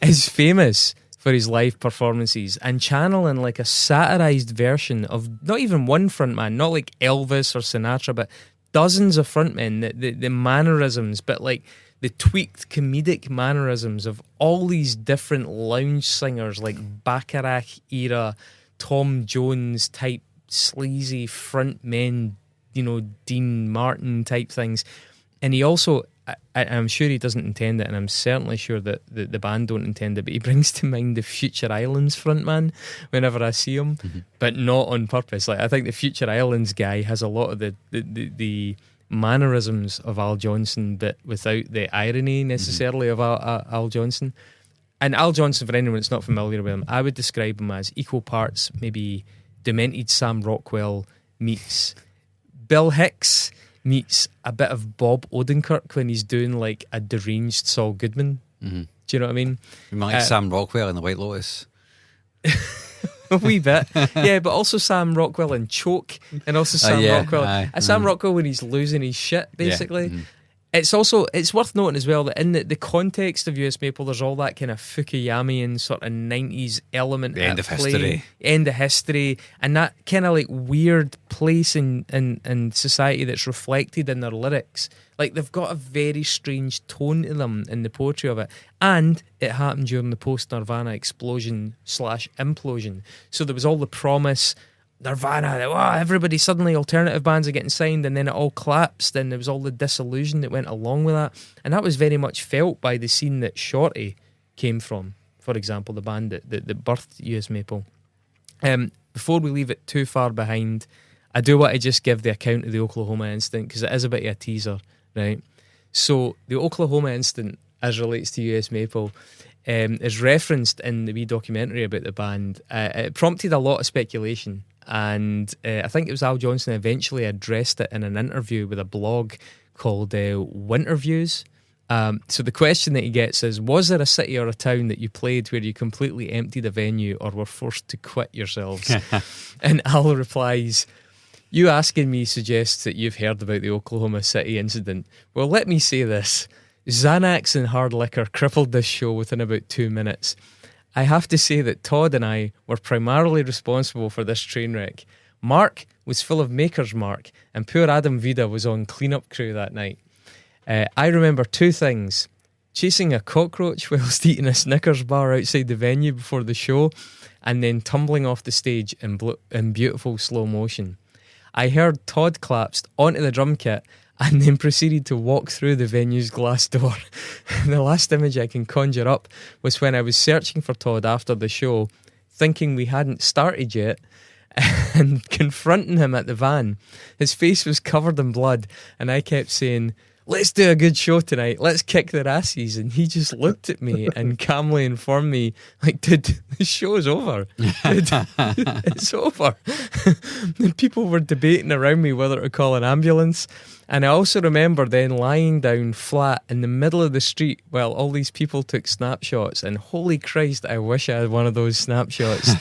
is famous for his live performances and channeling like a satirised version of not even one frontman, not like Elvis or Sinatra, but dozens of frontmen, the mannerisms, but like the tweaked comedic mannerisms of all these different lounge singers, like Bacharach era, Tom Jones type sleazy frontmen, you know, Dean Martin type things. And he also, I'm sure he doesn't intend it, and I'm certainly sure that the band don't intend it, but he brings to mind the Future Islands frontman whenever I see him, but not on purpose. Like, I think the Future Islands guy has a lot of the mannerisms of Al Johnson, but without the irony necessarily of Al Johnson. And Al Johnson, for anyone that's not familiar with him, I would describe him as equal parts maybe demented Sam Rockwell meets Bill Hicks meets a bit of Bob Odenkirk when he's doing like a deranged Saul Goodman. Do you know what I mean? You might like Sam Rockwell in The White Lotus. A wee bit, yeah, but also Sam Rockwell in Choke, and also Sam Rockwell. Sam Rockwell when he's losing his shit, basically. Yeah. It's worth noting as well that in the context of US Maple, there's all that kind of Fukuyamian sort of 90s element. The end of history. End of history, and that kind of like weird place in society that's reflected in their lyrics. Like, they've got a very strange tone to them in the poetry of it. And it happened during the post-Nirvana explosion/implosion. So there was all the promise, Nirvana, everybody, suddenly alternative bands are getting signed, and then it all collapsed, and there was all the disillusion that went along with that. And that was very much felt by the scene that Shorty came from, for example, the band that birthed US Maple. Before we leave it too far behind, I do want to just give the account of the Oklahoma incident, because it is a bit of a teaser, right? So the Oklahoma incident, as relates to US Maple, is referenced in the wee documentary about the band. It prompted a lot of speculation, and I think it was Al Johnson eventually addressed it in an interview with a blog called Winterviews. So the question that he gets is, was there a city or a town that you played where you completely emptied a venue or were forced to quit yourselves? And Al replies, you asking me suggests that you've heard about the Oklahoma City incident. Well, let me say this. Xanax and hard liquor crippled this show within about 2 minutes. I have to say that Todd and I were primarily responsible for this train wreck. Mark was full of Maker's Mark, and poor Adam Vida was on cleanup crew that night. I remember 2 things. Chasing a cockroach whilst eating a Snickers bar outside the venue before the show, and then tumbling off the stage in beautiful slow motion. I heard Todd collapsed onto the drum kit and then proceeded to walk through the venue's glass door. The last image I can conjure up was when I was searching for Todd after the show, thinking we hadn't started yet, and confronting him at the van. His face was covered in blood, and I kept saying, let's do a good show tonight. Let's kick their asses. And he just looked at me and calmly informed me, like, dude, the show's over. Dude, it's over. And people were debating around me whether to call an ambulance. And I also remember then lying down flat in the middle of the street while all these people took snapshots. And holy Christ, I wish I had one of those snapshots.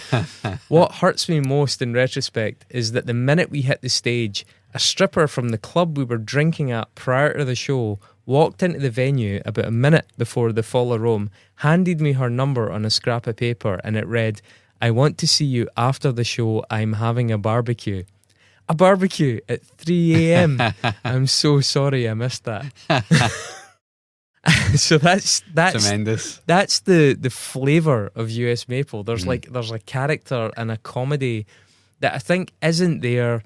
What hurts me most in retrospect is that the minute we hit the stage, a stripper from the club we were drinking at prior to the show walked into the venue about a minute before the Fall of Rome, handed me her number on a scrap of paper, and it read, "I want to see you after the show. I'm having a barbecue." A barbecue at 3 a.m. I'm so sorry I missed that. So that's tremendous. That's the flavour of US Maple. There's there's a character and a comedy that I think isn't there,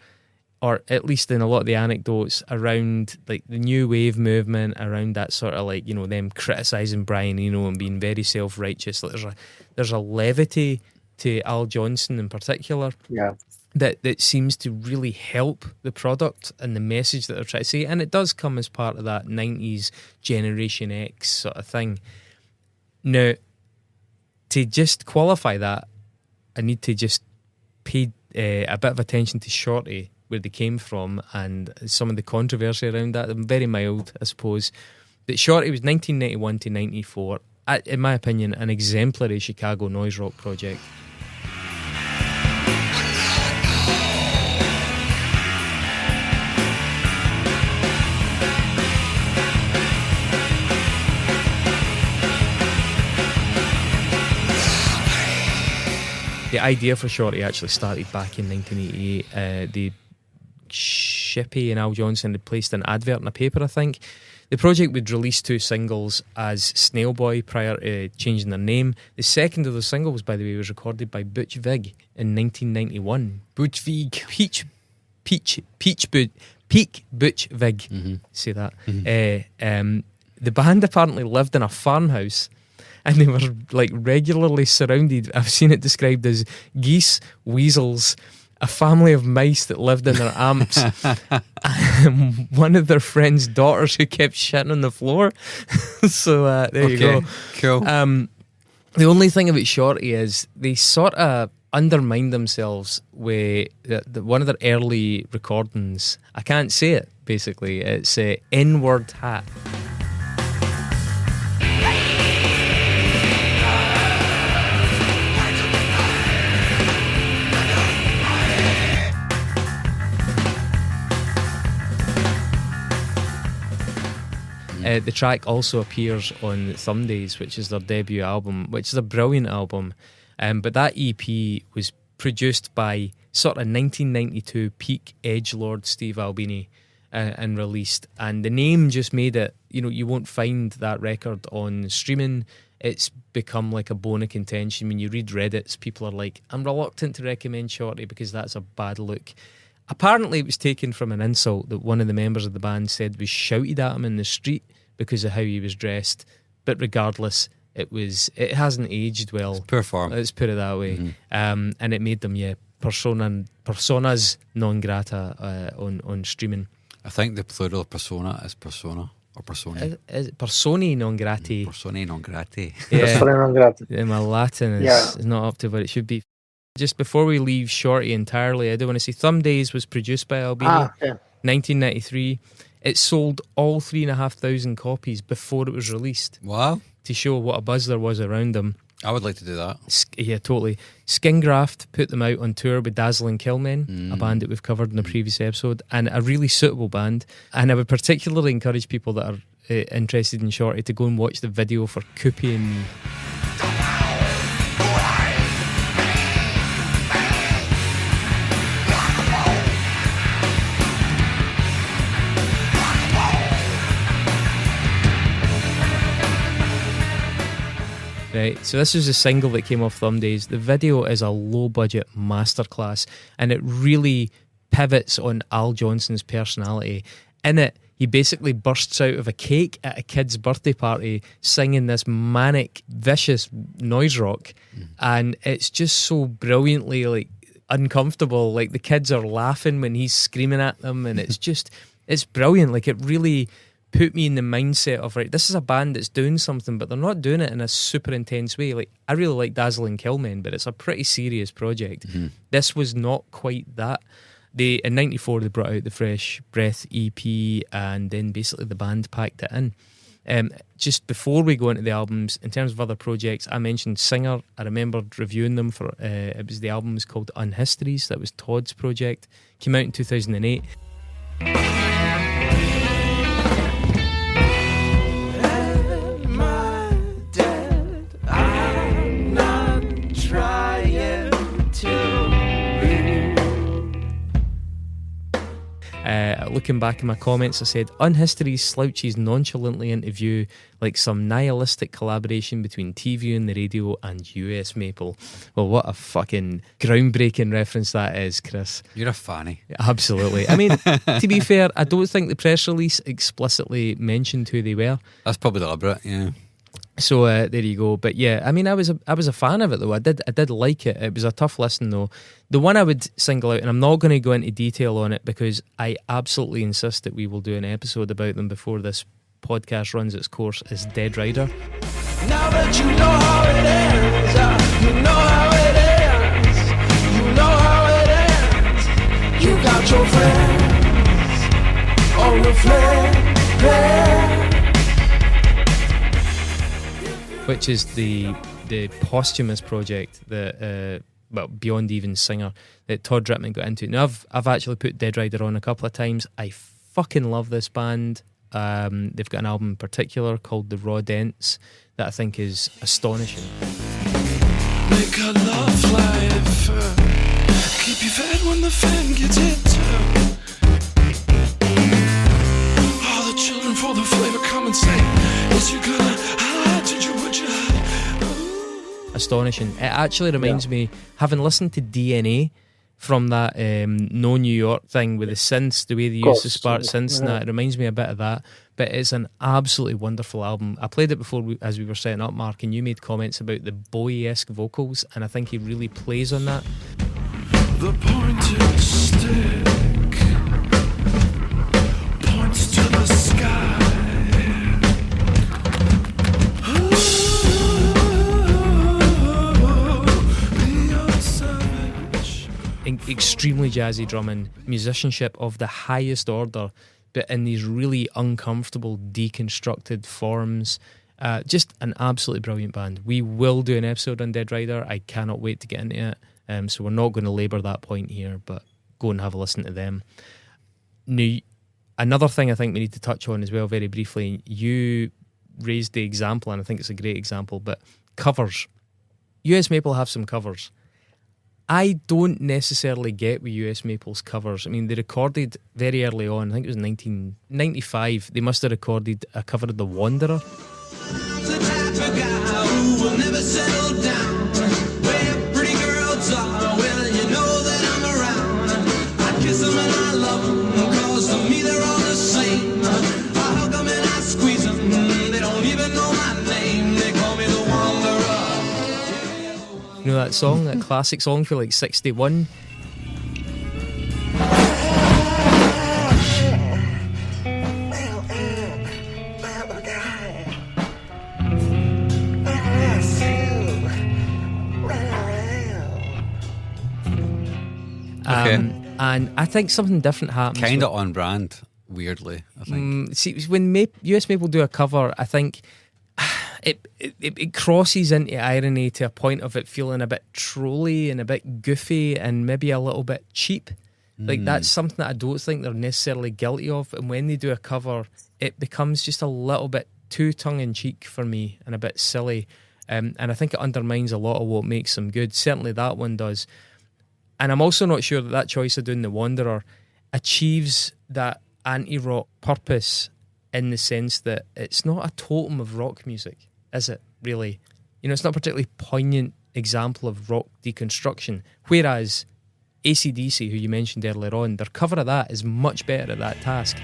or at least in a lot of the anecdotes around like the new wave movement, around that sort of like, you know, them criticising Brian Eno and being very self-righteous. Like there's a levity to Al Johnson in particular. Yeah. That seems to really help the product and the message that they're trying to say. And it does come as part of that 90s Generation X sort of thing. Now, to just qualify that, I need to just pay a bit of attention to Shorty, where they came from, and some of the controversy around that. I'm very mild, I suppose. But Shorty was 1991 to 94, in my opinion, an exemplary Chicago noise rock project. The idea for Shorty actually started back in 1988. Shippy and Al Johnson had placed an advert in a paper, I think. The project would release 2 singles as Snail Boy prior to changing their name. The second of those singles, by the way, was recorded by Butch Vig in 1991. Butch Vig. Peak Butch Vig. Say that. The band apparently lived in a farmhouse, and they were like regularly surrounded. I've seen it described as geese, weasels, a family of mice that lived in their amps, and one of their friends' daughters who kept shitting on the floor. So there you go. Cool. The only thing about Shorty is they sort of undermined themselves with one of their early recordings. I can't say it, basically. It's N-word hat. The track also appears on Thumb Days, which is their debut album, which is a brilliant album. But that EP was produced by sort of 1992 peak edgelord Steve Albini and released. And the name just made it, you know, you won't find that record on streaming. It's become like a bone of contention. When you read Reddits, people are like, I'm reluctant to recommend Shorty because that's a bad look. Apparently it was taken from an insult that one of the members of the band said was shouted at him in the street because of how he was dressed. But regardless, it hasn't aged well. It's poor form. Let's put it that way. And it made them, personas non grata on streaming. I think the plural of persona is persona or persona. Is it persone non grati? Persone non grati. Yeah. Persone non grati. Yeah, my Latin is not up to what it should be. Just before we leave Shorty entirely, I do want to say Thumb Days was produced by Albini, 1993. It sold all 3,500 copies before it was released. Wow. To show what a buzz there was around them. I would like to do that. Yeah, totally. Skingraft put them out on tour with Dazzling Killmen, a band that we've covered in the previous episode, and a really suitable band. And I would particularly encourage people that are interested in Shorty to go and watch the video for Coopy and Me. Right, so this is a single that came off Thumb Days. The video is a low-budget masterclass, and it really pivots on Al Johnson's personality. In it, he basically bursts out of a cake at a kid's birthday party singing this manic, vicious noise rock, and it's just so brilliantly like uncomfortable. Like the kids are laughing when he's screaming at them, and it's brilliant. Like it really put me in the mindset of, right, this is a band that's doing something, but they're not doing it in a super intense way. Like, I really like Dazzling Killmen, but it's a pretty serious project. This was not quite that. In '94 they brought out the Fresh Breath EP, and then basically the band packed it in. Just before we go into the albums, in terms of other projects, I mentioned Singer. I remembered reviewing them for the album was called Unhistories. That was Todd's project. Came out in 2008. Looking back in my comments, I said, Unhistories slouches nonchalantly into view like some nihilistic collaboration between TV and the radio and US Maple. Well, what a fucking groundbreaking reference that is, Chris. You're a fanny. Absolutely. I mean, to be fair, I don't think the press release explicitly mentioned who they were. That's probably deliberate, yeah. So there you go. But yeah, I mean, I was a fan of it though. I did like it. It was a tough listen though. The one I would single out, and I'm not going to go into detail on it because I absolutely insist that we will do an episode about them before this podcast runs its course, is Dead Rider. Now that you know how it ends, you know how it ends, you know how it ends. You got your friends on the flare. Which is the posthumous project that Beyond Even Singer that Todd Riman got into. Now I've actually put Dead Rider on a couple of times. I fucking love this band. They've got an album in particular called The Raw Dents that I think is astonishing. Make a love life, keep you fed when the fan gets hit. All the children for the flavor come and say, is you gonna hide? Did you put your Astonishing. It actually reminds me, having listened to DNA from that No New York thing with the synths, the way they used to spark synths and that, it reminds me a bit of that. But it's an absolutely wonderful album. I played it before as we were setting up, Mark, and you made comments about the Bowie-esque vocals, and I think he really plays on that. The pointed stick points to the sky. Extremely jazzy drumming, musicianship of the highest order, but in these really uncomfortable, deconstructed forms. Just an absolutely brilliant band. We will do an episode on Dead Rider. I cannot wait to get into it. So we're not going to labour that point here, but go and have a listen to them. Now, another thing I think we need to touch on as well, very briefly, you raised the example, and I think it's a great example, but covers. US Maple have some covers. I don't necessarily get with US Maple's covers. I mean, they recorded very early on, I think it was 1995, they must have recorded a cover of The Wanderer. The type of guy who will never settle down. Where pretty girls are, well, you know that I'm around. I kiss them and I love them, cause to me they're all the same. I hug them and I squeeze them, they don't even know my name. They call me The Wanderer. You know that song, that classic song for like 61? And I think something different happens. Kind of on brand, weirdly, I think. See, when US Maple do a cover, I think it crosses into irony to a point of it feeling a bit trolly and a bit goofy and maybe a little bit cheap. Like, that's something that I don't think they're necessarily guilty of. And when they do a cover, it becomes just a little bit too tongue-in-cheek for me and a bit silly. And I think it undermines a lot of what makes them good. Certainly that one does. And I'm also not sure that choice of doing The Wanderer achieves that anti-rock purpose, in the sense that it's not a totem of rock music, is it, really? You know, it's not a particularly poignant example of rock deconstruction, whereas AC/DC, who you mentioned earlier on, their cover of that is much better at that task.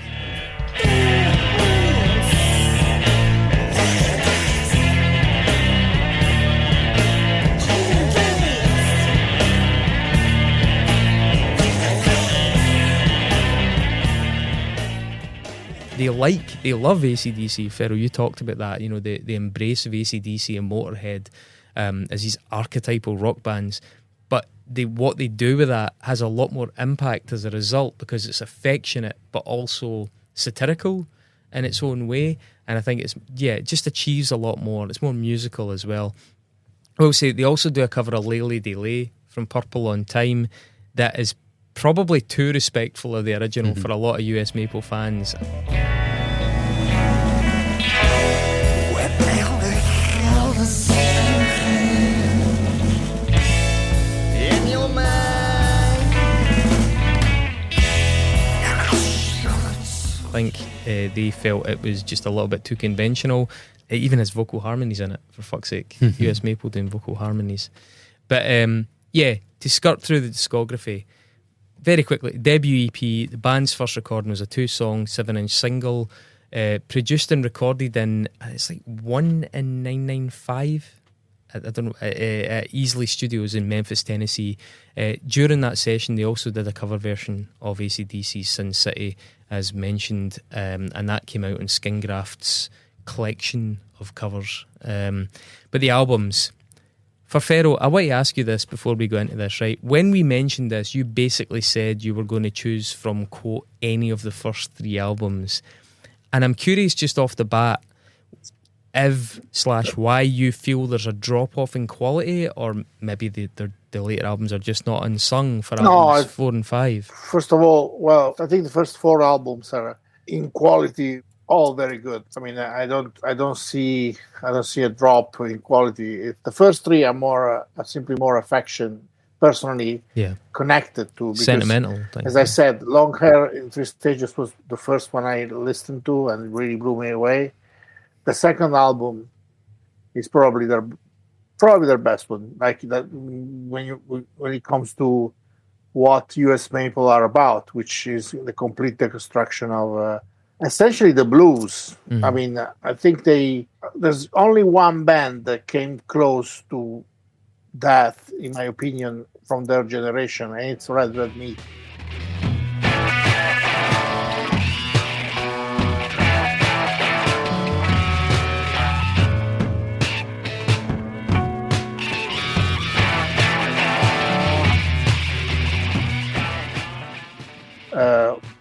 The they love AC/DC. Ferro, you talked about that. You know, the embrace of AC/DC and Motorhead as these archetypal rock bands. But what they do with that has a lot more impact as a result, because it's affectionate but also satirical in its own way. And I think it just achieves a lot more. It's more musical as well. I will say they also do a cover of Lay Lady Lay from Purple on Time that is probably too respectful of the original for a lot of US Maple fans. I think they felt it was just a little bit too conventional. It even has vocal harmonies in it, for fuck's sake. US Maple doing vocal harmonies. But to skirt through the discography very quickly, debut EP, the band's first recording was a 2-song 7-inch single, produced and recorded in, it's like 1995, I don't know, at Easley Studios in Memphis, Tennessee. During that session they also did a cover version of AC/DC's Sin City, as mentioned, and that came out in Skingraft's collection of covers. But the albums, for Ferro, I want to ask you this before we go into this, right? When we mentioned this, you basically said you were going to choose from, quote, any of the first 3 albums. And I'm curious just off the bat, why you feel there's a drop-off in quality, or maybe the later albums are just not unsung for albums 4 and 5. First of all, well, I think the first 4 albums are in quality all very good. I mean, I don't see a drop in quality. The first 3 are simply more affection, personally connected to. Because, sentimental thing. As I said, Long Hair in 3 Stages was the first one I listened to and it really blew me away. The second album is probably their best one. Like that, when it comes to what US Maple are about, which is the complete deconstruction of essentially the blues. I mean, I think there's only one band that came close to that, in my opinion, from their generation, and it's Red Red Meat.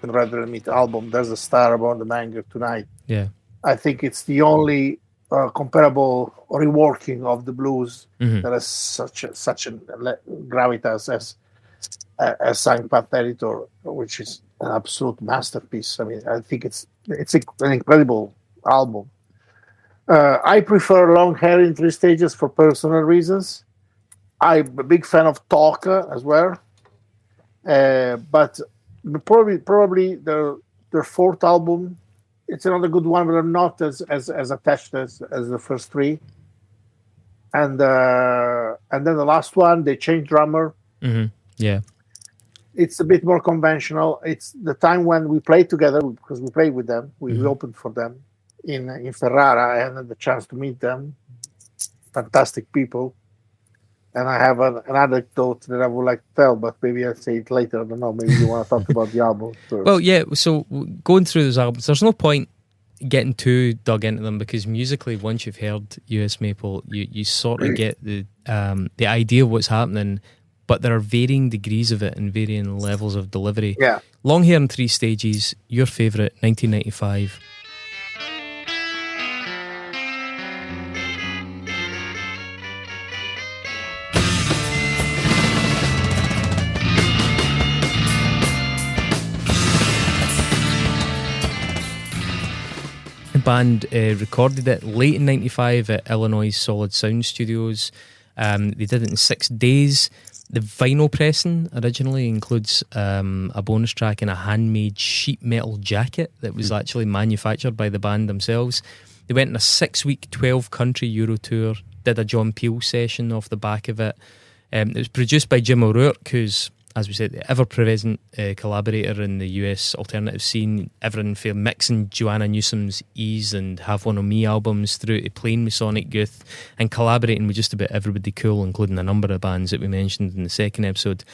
The Red Red Meat album, There's a Star Above the Manger Tonight. Yeah, I think it's the only comparable reworking of the blues that has such a gravitas as Sang Path Editor, which is an absolute masterpiece. I mean, I think it's an incredible album. I prefer Long Hair in 3 Stages for personal reasons. I'm a big fan of Talker as well, but probably their 4th album, it's another good one, but they're not as attached as the first 3. And then the last one, they changed drummer. Yeah, it's a bit more conventional. It's the time when we played together, because we played with them. We opened for them in Ferrara. I had the chance to meet them. Fantastic people. And I have an anecdote that I would like to tell, but maybe I'll say it later. I don't know. Maybe you want to talk about the album first. Well, yeah. So going through those albums, there's no point getting too dug into them, because musically, once you've heard US Maple, you sort of get the idea of what's happening, but there are varying degrees of it and varying levels of delivery. Yeah. Long Hair in 3 Stages, your favourite, 1995. Band recorded it late in 95 at Illinois Solid Sound Studios. They did it in 6 days. The vinyl pressing originally includes a bonus track and a handmade sheet metal jacket that was actually manufactured by the band themselves. They went on a 6-week 12-country Euro tour, did a John Peel session off the back of it. It was produced by Jim O'Rourke, who's, as we said, the ever-present collaborator in the US alternative scene, everything from mixing Joanna Newsom's Ease and Have One On Me albums through to playing with Sonic Youth and collaborating with just about everybody cool, including a number of bands that we mentioned in the second episode.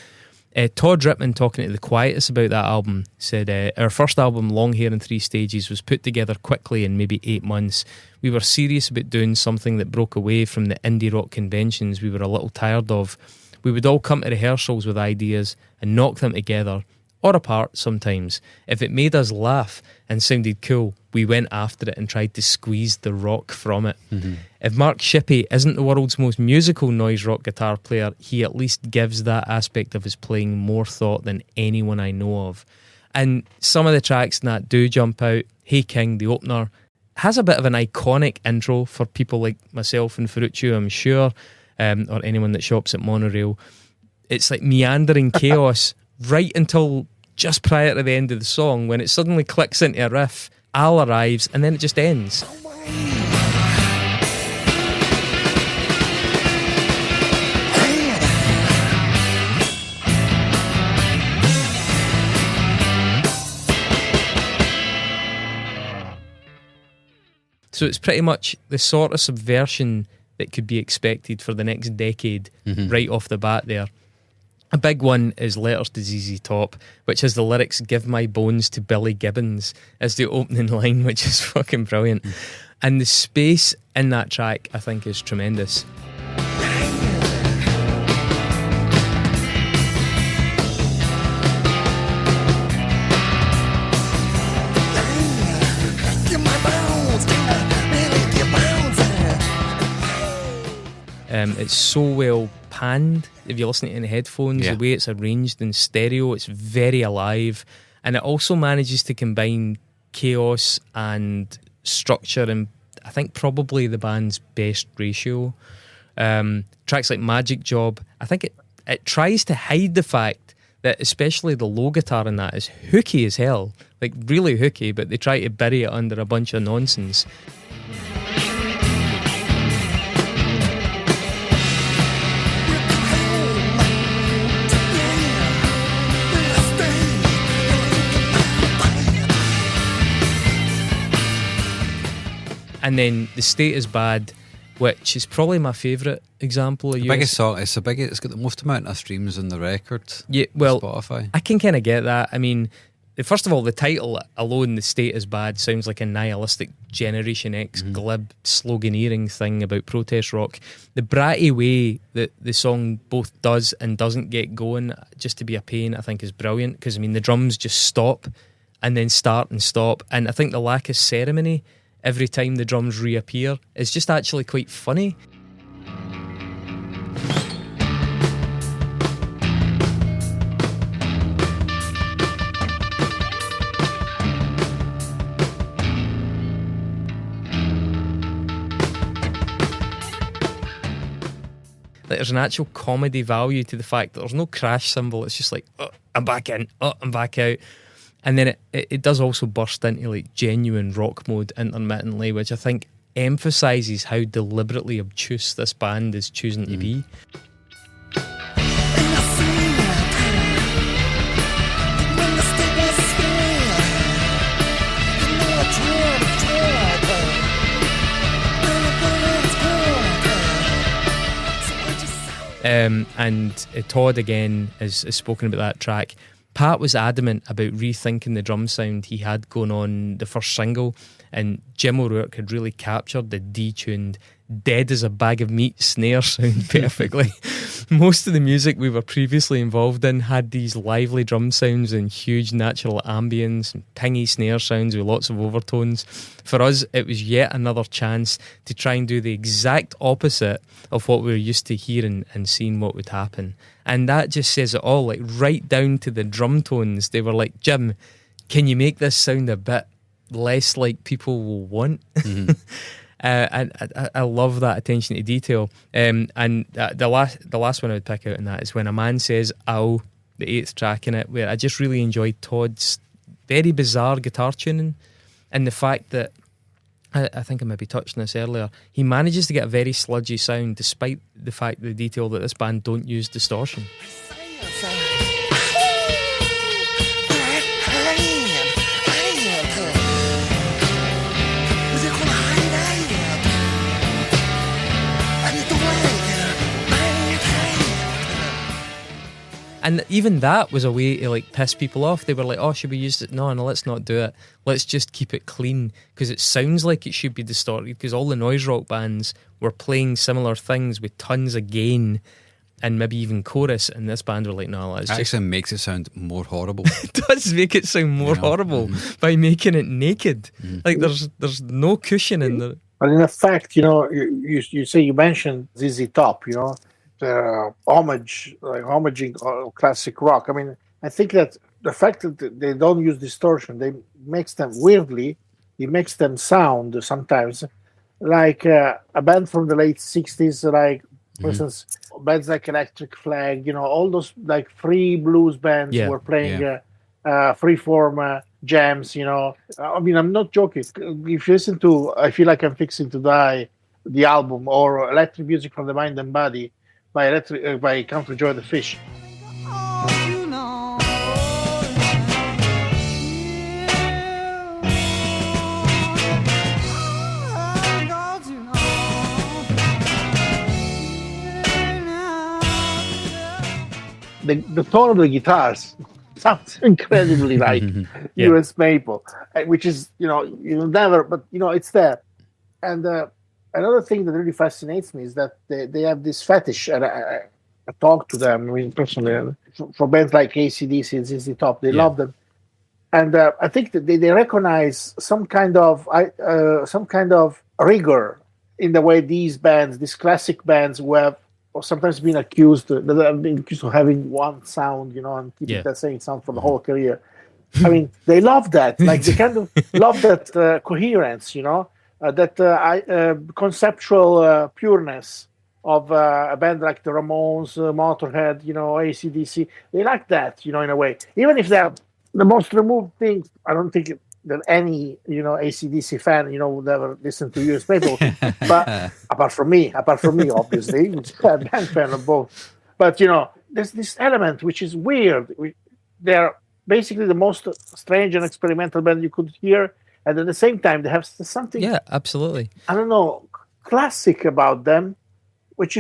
Todd Riman, talking to the Quietus about that album, said, our first album, Long Hair in 3 Stages, was put together quickly in maybe 8 months. We were serious about doing something that broke away from the indie rock conventions we were a little tired of. We would all come to rehearsals with ideas and knock them together, or apart sometimes. If it made us laugh and sounded cool, we went after it and tried to squeeze the rock from it. Mm-hmm. If Mark Shippey isn't the world's most musical noise rock guitar player, he at least gives that aspect of his playing more thought than anyone I know of. And some of the tracks in that do jump out. Hey King, the opener, has a bit of an iconic intro for people like myself and Ferruccio, I'm sure, or anyone that shops at Monorail. It's like meandering chaos right until just prior to the end of the song, when it suddenly clicks into a riff. Al arrives and then it just ends. So it's pretty much the sort of subversion that could be expected for the next decade, right off the bat there. A big one is Letters to ZZ Top, which has the lyrics "Give my bones to Billy Gibbons" as the opening line, which is fucking brilliant. And the space in that track, I think, is tremendous. It's so well panned. If you're listening in headphones, the way it's arranged in stereo, it's very alive, and it also manages to combine chaos and structure in, I think, probably the band's best ratio. Tracks like Magic Job, I think it tries to hide the fact that especially the low guitar in that is hooky as hell, like really hooky, but they try to bury it under a bunch of nonsense. And then The State Is Bad, which is probably my favourite example of the biggest song. It's got the most amount of streams on the record. Yeah, well, Spotify. I can kind of get that. I mean, first of all, the title alone, The State Is Bad, sounds like a nihilistic Generation X glib sloganeering thing about protest rock. The bratty way that the song both does and doesn't get going, just to be a pain, I think is brilliant, because I mean the drums just stop and then start and stop, and I think the lack of ceremony every time the drums reappear is just actually quite funny. Like, there's an actual comedy value to the fact that there's no crash cymbal. It's just like, oh, I'm back in, oh, I'm back out. And then it does also burst into like genuine rock mode intermittently, which I think emphasises how deliberately obtuse this band is choosing to be. And Todd again has spoken about that track. Pat was adamant about rethinking the drum sound he had going on the first single, and Jim O'Rourke had really captured the detuned, dead as a bag of meat snare sound perfectly. Most of the music we were previously involved in had these lively drum sounds and huge natural ambience and pingy snare sounds with lots of overtones. For us, it was yet another chance to try and do the exact opposite of what we were used to hearing and seeing what would happen. And that just says it all, like right down to the drum tones. They were like, Jim, can you make this sound a bit less like people will want? I love that attention to detail. And the last one I would pick out in that is When a Man Says Ow, the 8th track in it, where I just really enjoyed Todd's very bizarre guitar tuning, and the fact that, I think I maybe touched on this earlier, he manages to get a very sludgy sound despite the fact, the detail that this band don't use distortion. And even that was a way to like piss people off. They were like, oh, should we use it? No, let's not do it. Let's just keep it clean, because it sounds like it should be distorted, because all the noise rock bands were playing similar things with tons of gain and maybe even chorus, and this band were like, no, let's Actually just... makes it sound more horrible. It does make it sound more horrible by making it naked. Like there's no cushion in there. But in effect, you mentioned ZZ Top, the homaging classic rock. I mean, I think that the fact that they don't use distortion, it makes them sound sometimes like a band from the late 60s, like, for instance, bands like Electric Flag, all those like free blues bands were playing freeform jams, I mean, I'm not joking. If you listen to I Feel Like I'm Fixing to Die, the album, or Electric Music from the Mind and Body by Country Joe the Fish. The tone of the guitars sounds incredibly like US Maple, which is, you'll never, but it's there. And another thing that really fascinates me is that they have this fetish, and I talk to them, I mean, personally, for bands like AC/DC and ZZ Top, they love them. And I think that they recognize some kind of rigor in the way these classic bands who have sometimes been accused of having one sound, and keeping that same sound for the whole career. I mean, they love that. Like, they kind of love that coherence, that conceptual pureness of a band like the Ramones, Motorhead, AC/DC. They like that, in a way. Even if they're the most removed things, I don't think that any, AC/DC fan, would ever listen to US Maple. But apart from me, obviously, which I'm a band fan of both. But, there's this element which is weird. They're basically the most strange and experimental band you could hear. And at the same time, they have something... Yeah, absolutely. I don't know, classic about them, which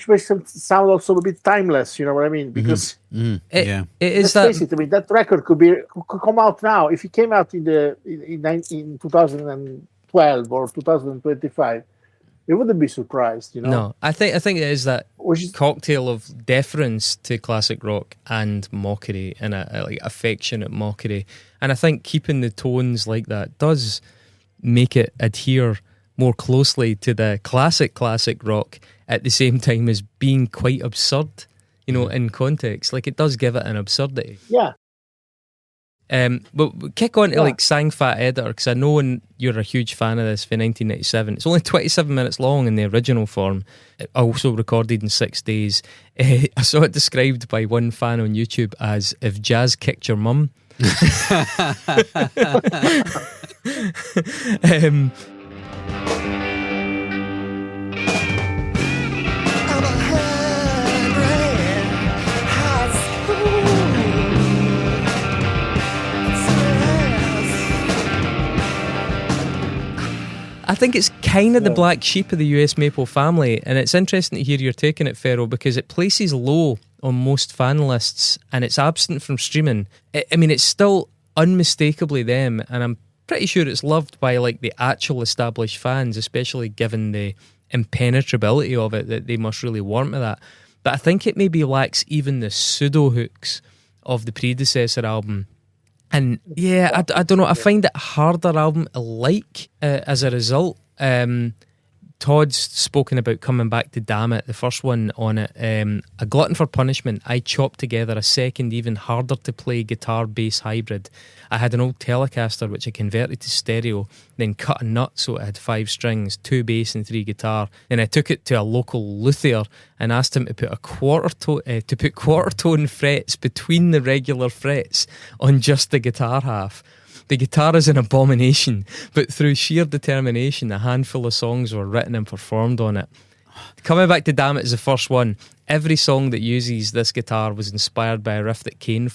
makes them sound also a bit timeless, you know what I mean? Because it is let's face it, I mean, that record could come out now. If it came out in 2012 or 2025, we wouldn't be surprised, No, I think it is that cocktail of deference to classic rock and mockery, and a like affectionate mockery. And I think keeping the tones like that does make it adhere more closely to the classic rock, at the same time as being quite absurd, in context. Like, it does give it an absurdity. Yeah. But we'll kick on to like Sang Fat Editor, because I know you're a huge fan of this for 1997. It's only 27 minutes long in the original form, also recorded in 6 days. I saw it described by one fan on YouTube as if jazz kicked your mum. I think it's kind of the black sheep of the US Maple family, and it's interesting to hear your take on it, Ferro, because it places low on most fan lists and it's absent from streaming. I mean, it's still unmistakably them, and I'm pretty sure it's loved by like the actual established fans, especially given the impenetrability of it, that they must really warm to that. But I think it maybe lacks even the pseudo hooks of the predecessor album. And yeah, I don't know, I find it a harder album to like as a result. Todd's spoken about coming back to Damn It, the first one on it. A Glutton for Punishment, I chopped together a second, even harder to play guitar-bass hybrid. I had an old Telecaster which I converted to stereo, then cut a nut so it had 5 strings, 2 bass and 3 guitar. Then I took it to a local luthier and asked him to put quarter tone frets between the regular frets on just the guitar half. The guitar is an abomination, but through sheer determination, a handful of songs were written and performed on it. Coming back to Damn It is the first one. Every song that uses this guitar was inspired by a riff that came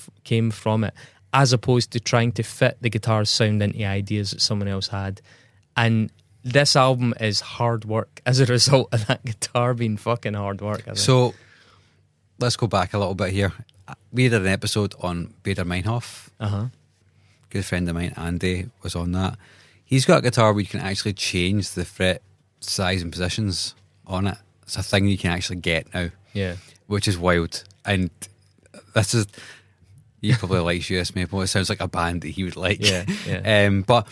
from it, as opposed to trying to fit the guitar's sound into ideas that someone else had. And this album is hard work as a result of that guitar being fucking hard work. So, let's go back a little bit here. We did an episode on Bader Meinhof. Good friend of mine, Andy, was on that. He's got a guitar where you can actually change the fret size and positions on it. It's a thing you can actually get now. Yeah. Which is wild. And this is, he probably likes US Maple. It sounds like a band that he would like. Yeah. But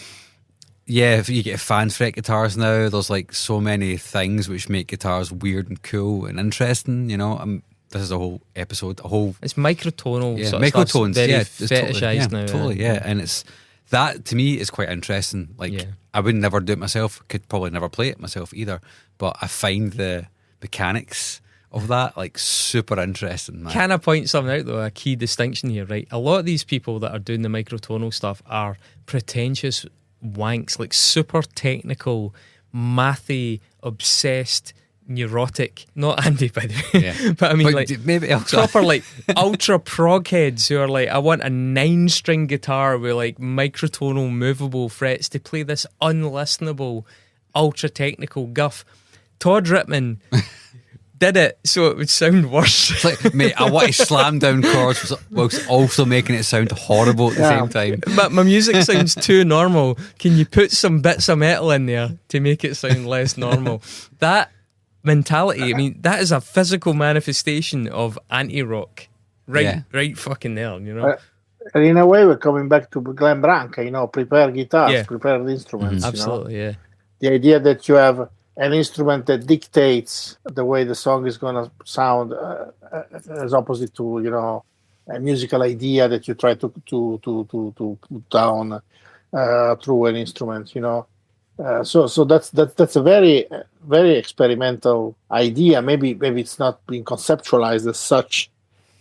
yeah, if you get fan fret guitars now, there's like so many things which make guitars weird and cool and interesting, you know. This is a whole episode, it's microtonal, yeah, sort of microtones, very yeah, fetishized now. Totally, yeah. And it's that to me is quite interesting. Like I would never do it myself, could probably never play it myself either. But I find the mechanics of that like super interesting, man. Can I point something out though? A key distinction here, right? A lot of these people that are doing the microtonal stuff are pretentious wanks, like super technical, mathy, obsessed, neurotic. Not Andy, by the way. Yeah. But I mean, But like maybe also proper like ultra prog heads who are like, I want a 9-string guitar with like microtonal movable frets to play this unlistenable, ultra technical guff. Todd Riman did it so it would sound worse. It's like, mate, I want to slam down chords whilst also making it sound horrible at the same time. But my music sounds too normal. Can you put some bits of metal in there to make it sound less normal? That mentality, I mean, that is a physical manifestation of anti-rock. Right fucking there, you know? And in a way, we're coming back to Glenn Branca, you know, prepare guitars, prepare the instruments. Absolutely, you know? The idea that you have an instrument that dictates the way the song is going to sound, as opposite to, you know, a musical idea that you try to put down through an instrument, you know. So that's a very, very experimental idea. Maybe it's not being conceptualized as such,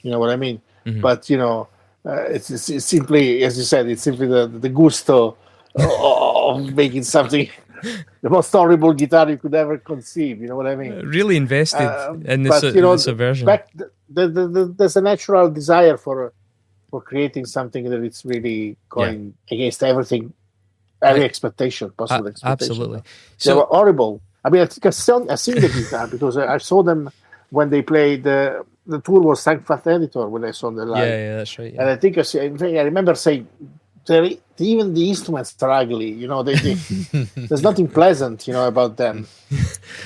you know what I mean? But you know, it's simply, as you said, it's simply the gusto of making something. The most horrible guitar you could ever conceive, you know what I mean? Really invested in the subversion. There's a natural desire for creating something that it's really going against everything, every expectation, possible expectation. Absolutely. They were horrible. I mean, I think I've seen the guitar because I saw them when they played the tour was Sankt Editor when I saw them live. Yeah, that's right. Yeah. And I think I remember saying, even the instruments are ugly, you know. There's nothing pleasant, you know, about them.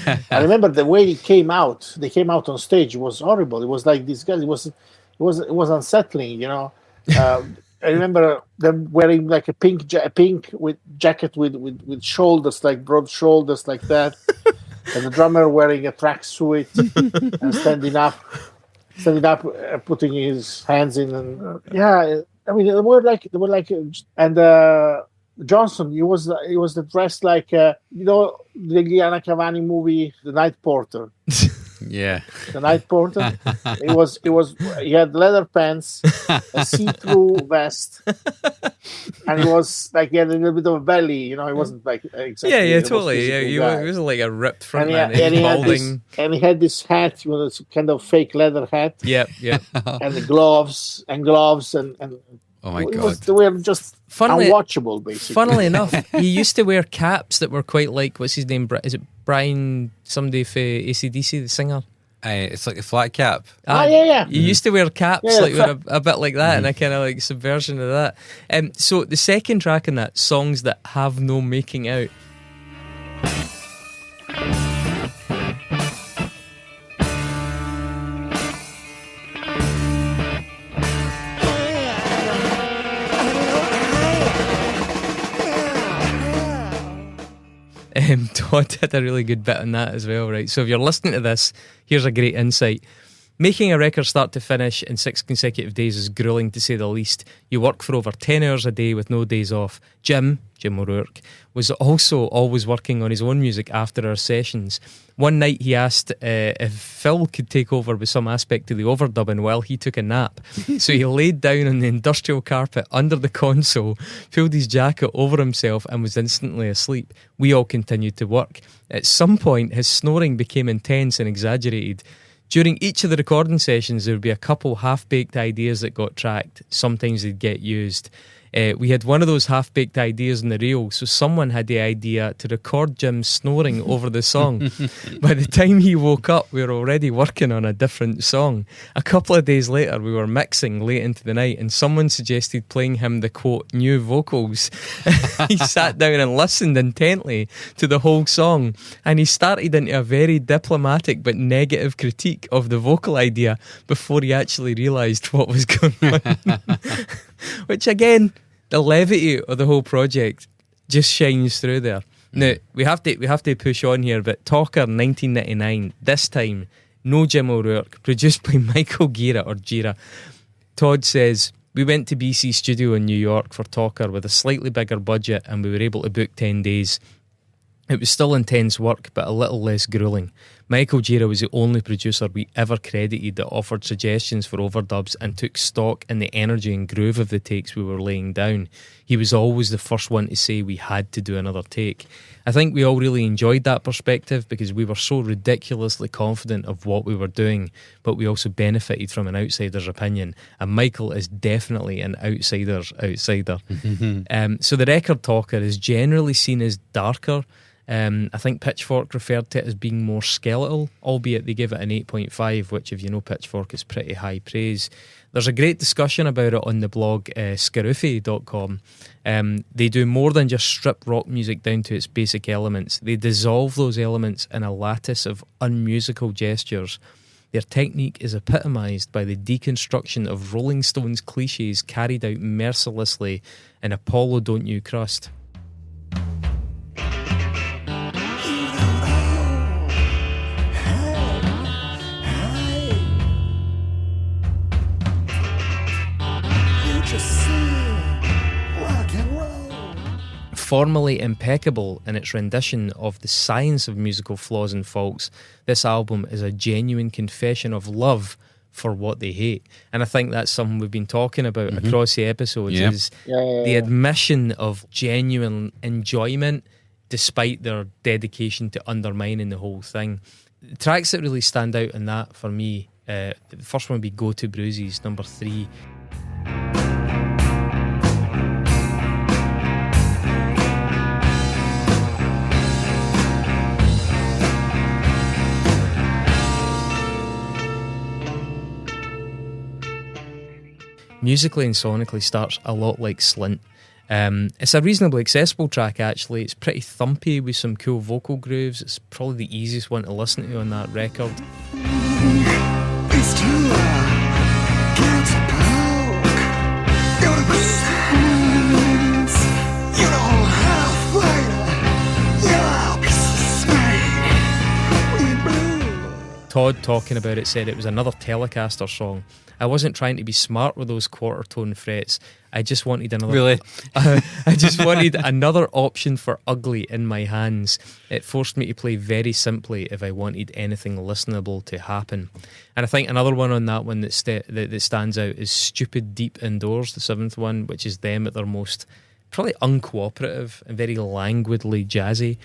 I remember the way they came out on stage was horrible. It was like these guys. It was unsettling, you know. I remember them wearing like a pink jacket with shoulders, like broad shoulders, like that, and the drummer wearing a tracksuit and standing up, putting his hands in, and I mean, they were like, and Johnson, he was dressed like, you know, the Gianna Cavani movie, The Night Porter. Yeah, The Night Porter. He had leather pants, a see-through vest, and he was like, he had a little bit of a belly, you know. He wasn't like exactly. Yeah, totally. Yeah, he wasn't like a ripped front man. And he had this hat, you know, this kind of fake leather hat. Yep. And the gloves, and oh my god, they were just unwatchable, basically. Funnily enough, he used to wear caps that were quite like, what's his name? Is it Brian? Somebody for AC/DC, the singer. It's like a flat cap. Yeah. He used to wear caps with a bit like that, and a kind of like subversion of that. So the second track in that, songs that have no making out. Todd had a really good bit on that as well, right? So if you're listening to this, here's a great insight. Making a record start to finish in 6 consecutive days is grueling, to say the least. You work for over 10 hours a day with no days off. Jim O'Rourke, was also always working on his own music after our sessions. One night he asked if Phil could take over with some aspect of the overdubbing while he took a nap. So he laid down on the industrial carpet under the console, pulled his jacket over himself and was instantly asleep. We all continued to work. At some point his snoring became intense and exaggerated. During each of the recording sessions, there would be a couple half-baked ideas that got tracked. Sometimes they'd get used. We had one of those half-baked ideas in the reel, so someone had the idea to record Jim snoring over the song. By the time he woke up, we were already working on a different song. A couple of days later, we were mixing late into the night, and someone suggested playing him the, quote, new vocals. He sat down and listened intently to the whole song, and he started into a very diplomatic but negative critique of the vocal idea before he actually realised what was going on. Which again, the levity of the whole project just shines through there. Now we have to push on here, but Talker 1999, this time no Jim O'Rourke, produced by Michael Gira. Todd says, we went to BC Studio in New York for Talker with a slightly bigger budget, and we were able to book 10 days. It was still intense work, but a little less grueling. Michael Gira was the only producer we ever credited that offered suggestions for overdubs and took stock in the energy and groove of the takes we were laying down. He was always the first one to say we had to do another take. I think we all really enjoyed that perspective because we were so ridiculously confident of what we were doing, but we also benefited from an outsider's opinion. And Michael is definitely an outsider's outsider. So the record Talker is generally seen as darker. I think Pitchfork referred to it as being more skeletal, albeit they gave it an 8.5, which, if you know Pitchfork, is pretty high praise. There's a great discussion about it on the blog scarufi.com. They do more than just strip rock music down to its basic elements. They dissolve those elements in a lattice of unmusical gestures. Their technique is epitomised by the deconstruction of Rolling Stones cliches carried out mercilessly in Apollo Don't You Crust. Formally impeccable in its rendition of the science of musical flaws and faults, this album is a genuine confession of love for what they hate. And I think that's something we've been talking about across the episodes, is the admission of genuine enjoyment despite their dedication to undermining the whole thing. The tracks that really stand out in that for me, the first one would be Go to Bruises, number 3. Musically and sonically starts a lot like Slint. It's a reasonably accessible track, actually. It's pretty thumpy with some cool vocal grooves. It's probably the easiest one to listen to on that record. It's too can't poke. Go to the silence. You don't have fighter. You're a piece of snake. Todd, talking about it, said it was another Telecaster song. I wasn't trying to be smart with those quarter tone frets. I just wanted another. Really? I just wanted another option for ugly in my hands. It forced me to play very simply if I wanted anything listenable to happen. And I think another one on that one that stands out is Stupid Deep Indoors, the 7th one, which is them at their most probably uncooperative and very languidly jazzy.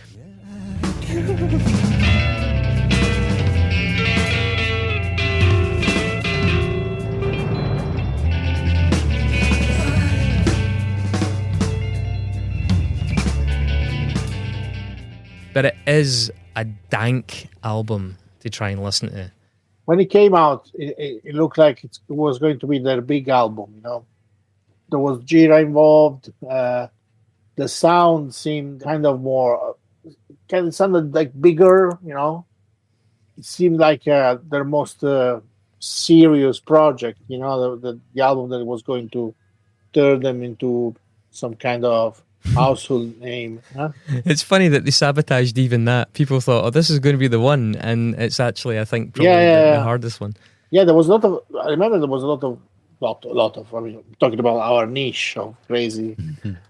But it is a dank album to try and listen to. When it came out, it looked like it was going to be their big album, you know. There was Gira involved. The sound seemed kind of more, kind of sounded like bigger, you know. It seemed like their most serious project, you know, the album that was going to turn them into some kind of household name. Huh? It's funny that they sabotaged even that. People thought, oh, this is going to be the one, and it's actually, I think, probably the hardest one. Yeah, there was a lot of, I remember there was a lot of, I mean, talking about our niche of crazy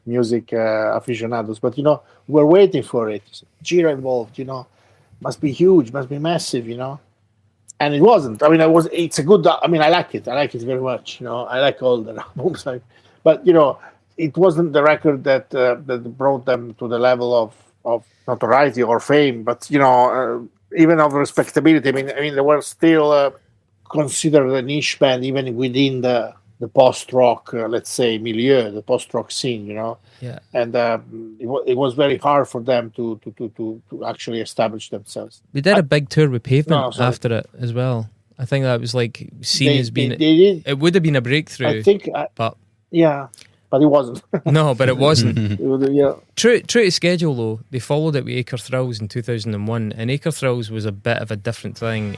music aficionados, but, you know, we're waiting for it. Gira involved, you know, must be huge, must be massive, you know. And it wasn't. I mean, it's a good, I mean, I like it very much, you know. I like all the albums, but, you know, it wasn't the record that brought them to the level of notoriety or fame, but, you know, even of respectability. I mean, they were still considered a niche band even within the the post-rock, let's say, milieu, the post-rock scene, you know. Yeah. And it was very hard for them to actually establish themselves. They did a big tour with Pavement No, sorry. after it as well. I think that was like seen as being. They did. It would have been a breakthrough. I think. but Yeah, but it wasn't. no, but it wasn't. It was, yeah. True to schedule though, they followed it with Acre Thrills in 2001, and Acre Thrills was a bit of a different thing.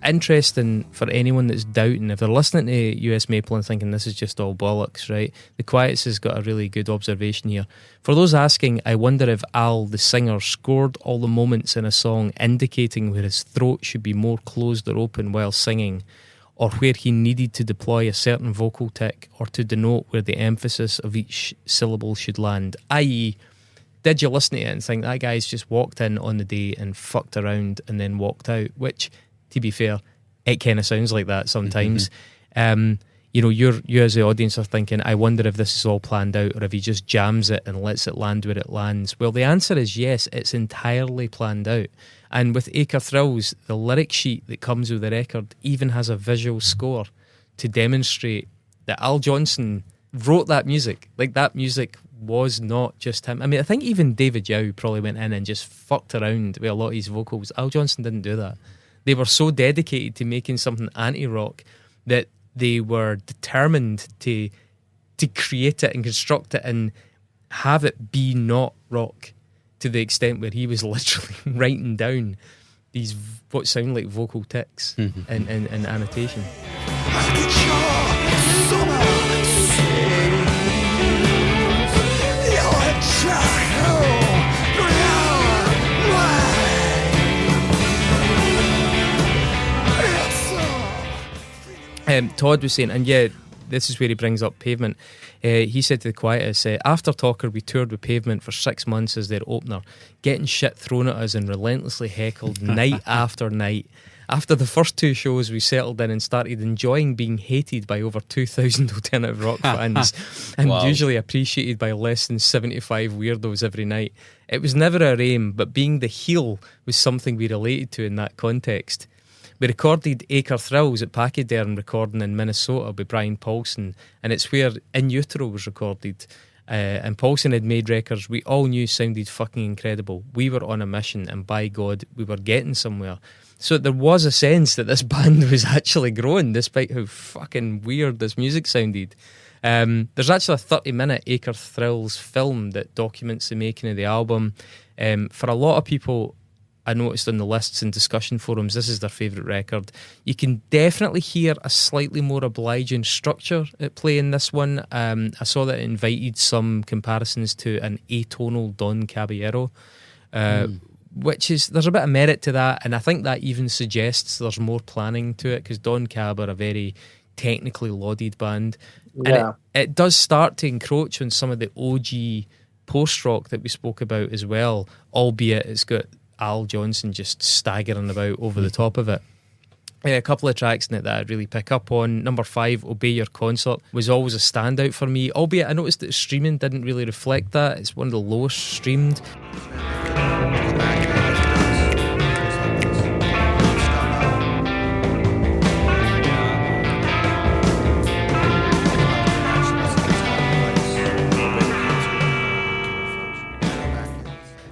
Interesting for anyone that's doubting, if they're listening to US Maple and thinking this is just all bollocks, right? The Quiets has got a really good observation here. For those asking, I wonder if Al, the singer, scored all the moments in a song indicating where his throat should be more closed or open while singing, or where he needed to deploy a certain vocal tick, or to denote where the emphasis of each syllable should land. I.e., did you listen to it and think that guy's just walked in on the day and fucked around and then walked out? Which, to be fair, it kind of sounds like that sometimes. You know, you as the audience are thinking, I wonder if this is all planned out or if he just jams it and lets it land where it lands. Well, the answer is yes, it's entirely planned out. And with Acre Thrills, the lyric sheet that comes with the record even has a visual score to demonstrate that Al Johnson wrote that music. Like, that music was not just him. I mean, I think even David Yow probably went in and just fucked around with a lot of his vocals. Al Johnson didn't do that. They were so dedicated to making something anti-rock that they were determined to create it and construct it and have it be not rock, to the extent where he was literally writing down these what sound like vocal ticks and annotation. Todd was saying, and yeah, this is where he brings up Pavement. He said to the Quietus, after Talker, we toured with Pavement for 6 months as their opener, getting shit thrown at us and relentlessly heckled night after night. After the first 2 shows, we settled in and started enjoying being hated by over 2,000 alternative rock fans and usually appreciated by less than 75 weirdos every night. It was never our aim, but being the heel was something we related to in that context. We recorded Acre Thrills at Pachyderm recording in Minnesota with Brian Paulson, and it's where In Utero was recorded. And Paulson had made records we all knew sounded fucking incredible. We were on a mission, and by God, we were getting somewhere. So there was a sense that this band was actually growing, despite how fucking weird this music sounded. There's actually a 30-minute Acre Thrills film that documents the making of the album. For a lot of people, I noticed on the lists and discussion forums, this is their favourite record. You can definitely hear a slightly more obliging structure at play in this one. I saw that it invited some comparisons to an atonal Don Caballero, which is, there's a bit of merit to that, and I think that even suggests there's more planning to it, because Don Cab are a very technically lauded band. Yeah. And it does start to encroach on some of the OG post-rock that we spoke about as well, albeit it's got Al Johnson just staggering about over the top of it. A couple of tracks in it that I really pick up on. Number 5, Obey Your Concert, was always a standout for me, albeit I noticed that streaming didn't really reflect that. It's one of the lowest streamed.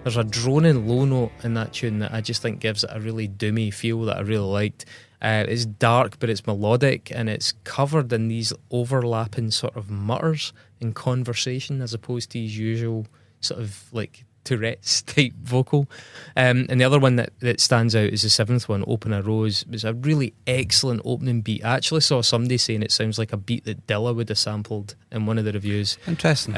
There's a droning low note in that tune that I just think gives it a really doomy feel that I really liked. It's dark, but it's melodic, and it's covered in these overlapping sort of mutters in conversation, as opposed to his usual sort of like Tourette's type vocal. And the other one that stands out is the 7th one, Open a Rose. It's a really excellent opening beat. I actually saw somebody saying it sounds like a beat that Dilla would have sampled in one of the reviews. Interesting.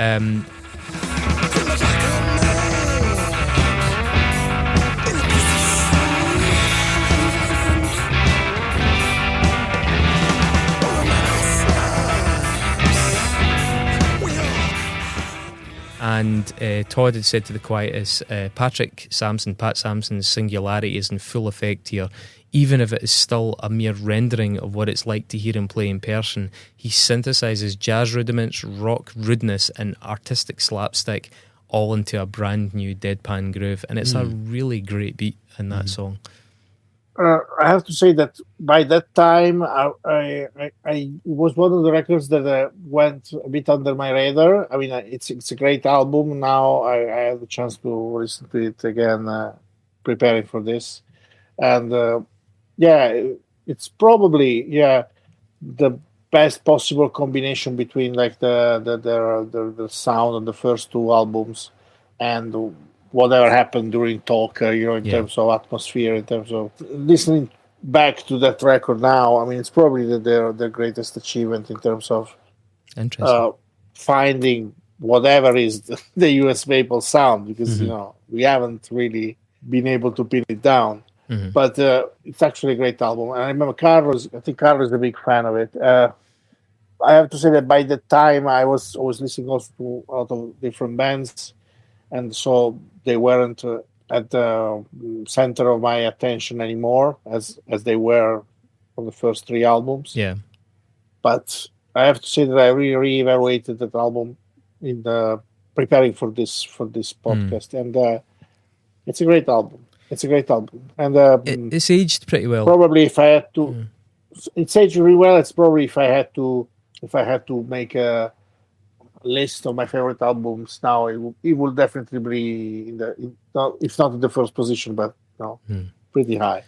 And Todd had said to the Quietus, Pat Sampson's singularity is in full effect here. Even if it is still a mere rendering of what it's like to hear him play in person, he synthesises jazz rudiments, rock rudeness, and artistic slapstick all into a brand new deadpan groove. And it's a really great beat in that song. I have to say that by that time, I it was one of the records that went a bit under my radar. I mean, it's a great album. Now I had the chance to listen to it again, preparing for this, and it's probably the best possible combination between like the sound of the first two albums and whatever happened during Talk, in terms of atmosphere, in terms of listening back to that record now. I mean, it's probably their greatest achievement in terms of finding whatever is the US Maple sound, because we haven't really been able to pin it down. But it's actually a great album. And I remember Carlos is a big fan of it. I have to say that by the time I was listening also to a lot of different bands, and so they weren't at the center of my attention anymore as they were on the first three albums. Yeah. But I have to say that I really re-evaluated that album in preparing for this podcast, and it's a great album. And it's aged pretty well. Probably, if I had to, it's aged really well. It's probably if I had to make a list of my favorite albums now, it will definitely be if not in the first position, but pretty high.